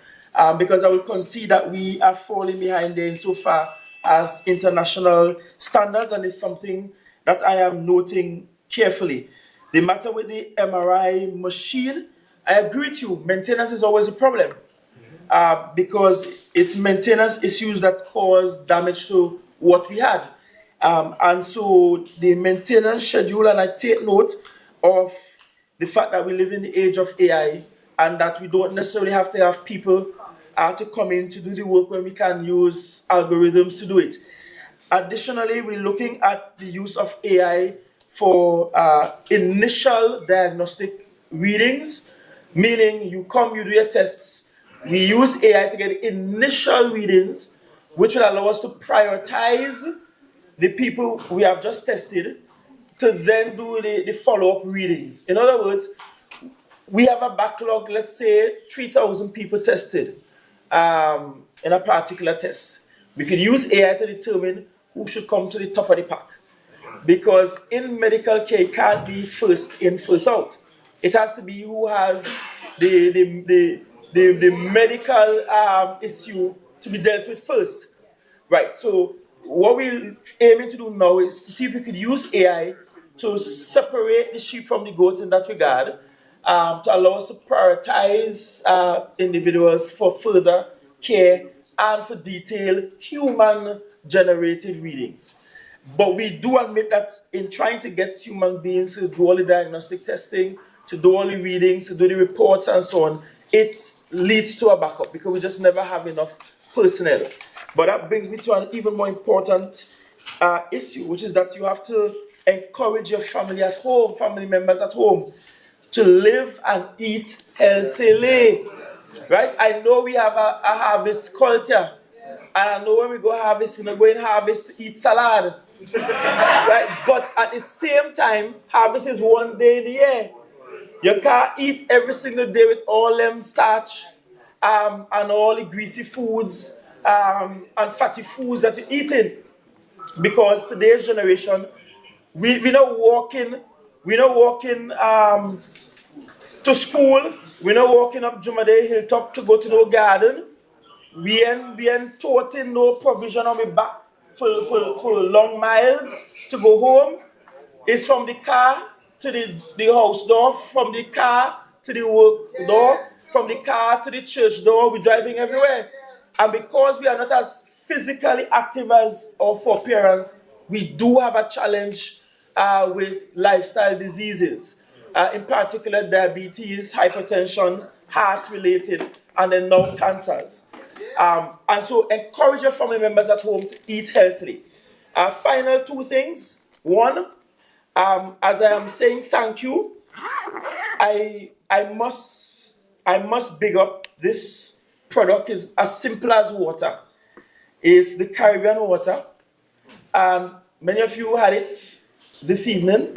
because I will concede that we are falling behind there insofar as international standards, and it's something that I am noting carefully. The matter with the MRI machine, I agree with you, maintenance is always a problem, because it's maintenance issues that cause damage to what we had. And so the maintenance schedule, and I take note of the fact that we live in the age of AI, and that we don't necessarily have to have people to come in to do the work when we can use algorithms to do it. Additionally, we're looking at the use of AI for initial diagnostic readings, meaning you come, you do your tests, we use AI to get initial readings, which will allow us to prioritize the people we have just tested to then do the follow-up readings. In other words, we have a backlog, let's say 3,000 people tested in a particular test. We could use AI to determine who should come to the top of the pack. Because in medical care, it can't be first in, first out. It has to be who has the medical issue to be dealt with first. Right, so what we're aiming to do now is to see if we could use AI to separate the sheep from the goats in that regard, to allow us to prioritize individuals for further care and for detailed human-generated readings. But we do admit that in trying to get human beings to do all the diagnostic testing, to do all the readings, to do the reports and so on, it leads to a backup because we just never have enough personnel. But that brings me to an even more important issue, which is that you have to encourage your family at home, family members at home, to live and eat healthily. right? I know we have a harvest culture. And I know when we go harvest, we're not going harvest to eat salad. Right? But at the same time, harvest is one day in the year. You can't eat every single day with all them starch and all the greasy foods and fatty foods that you're eating. Because today's generation, we're not walking to school, we're not walking up Jumaday Hilltop to go to no garden. We ain't toting no provision on my back for long miles to go home. It's from the car to the house door, from the car to the work door, from the car to the church door. We're driving everywhere. And because we are not as physically active as our foreparents, we do have a challenge with lifestyle diseases, in particular diabetes, hypertension, heart-related, and then now cancers. And so encourage your family members at home to eat healthily. Final two things. One, as I am saying thank you, I must big up this product. Is as simple as water. It's the Caribbean water. Many of you had it this evening.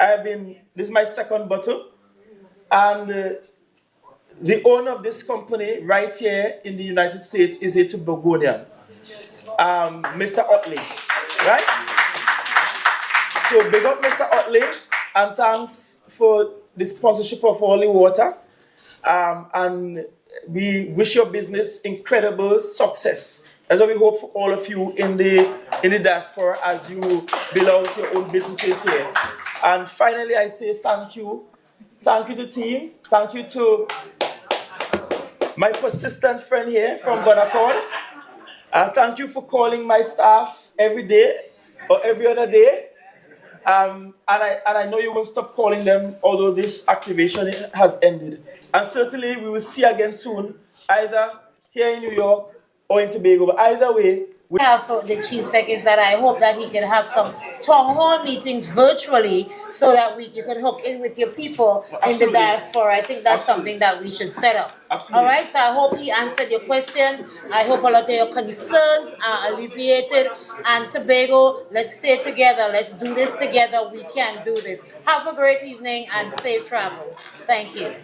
This is my second bottle. And the owner of this company right here in the United States is a Tobagonian, Mr. Otley, right? So big up Mr. Otley, and thanks for the sponsorship of all the water. And we wish your business incredible success. That's what we hope for all of you in the diaspora as you build out your own businesses here. And finally, I say thank you. Thank you to teams. Thank you to my persistent friend here from Bonaccord. Thank you for calling my staff every day or every other day. And I know you won't stop calling them, although this activation has ended. And certainly we will see again soon, either here in New York or in Tobago. But either way, we have for the chief sec is that I hope that he can have some town hall meetings virtually so that you can hook in with your people in the diaspora. I think that's something that we should set up. All right, so I hope he answered your questions. I hope a lot of your concerns are alleviated. And Tobago, let's stay together. Let's do this together. We can do this. Have a great evening and safe travels. Thank you.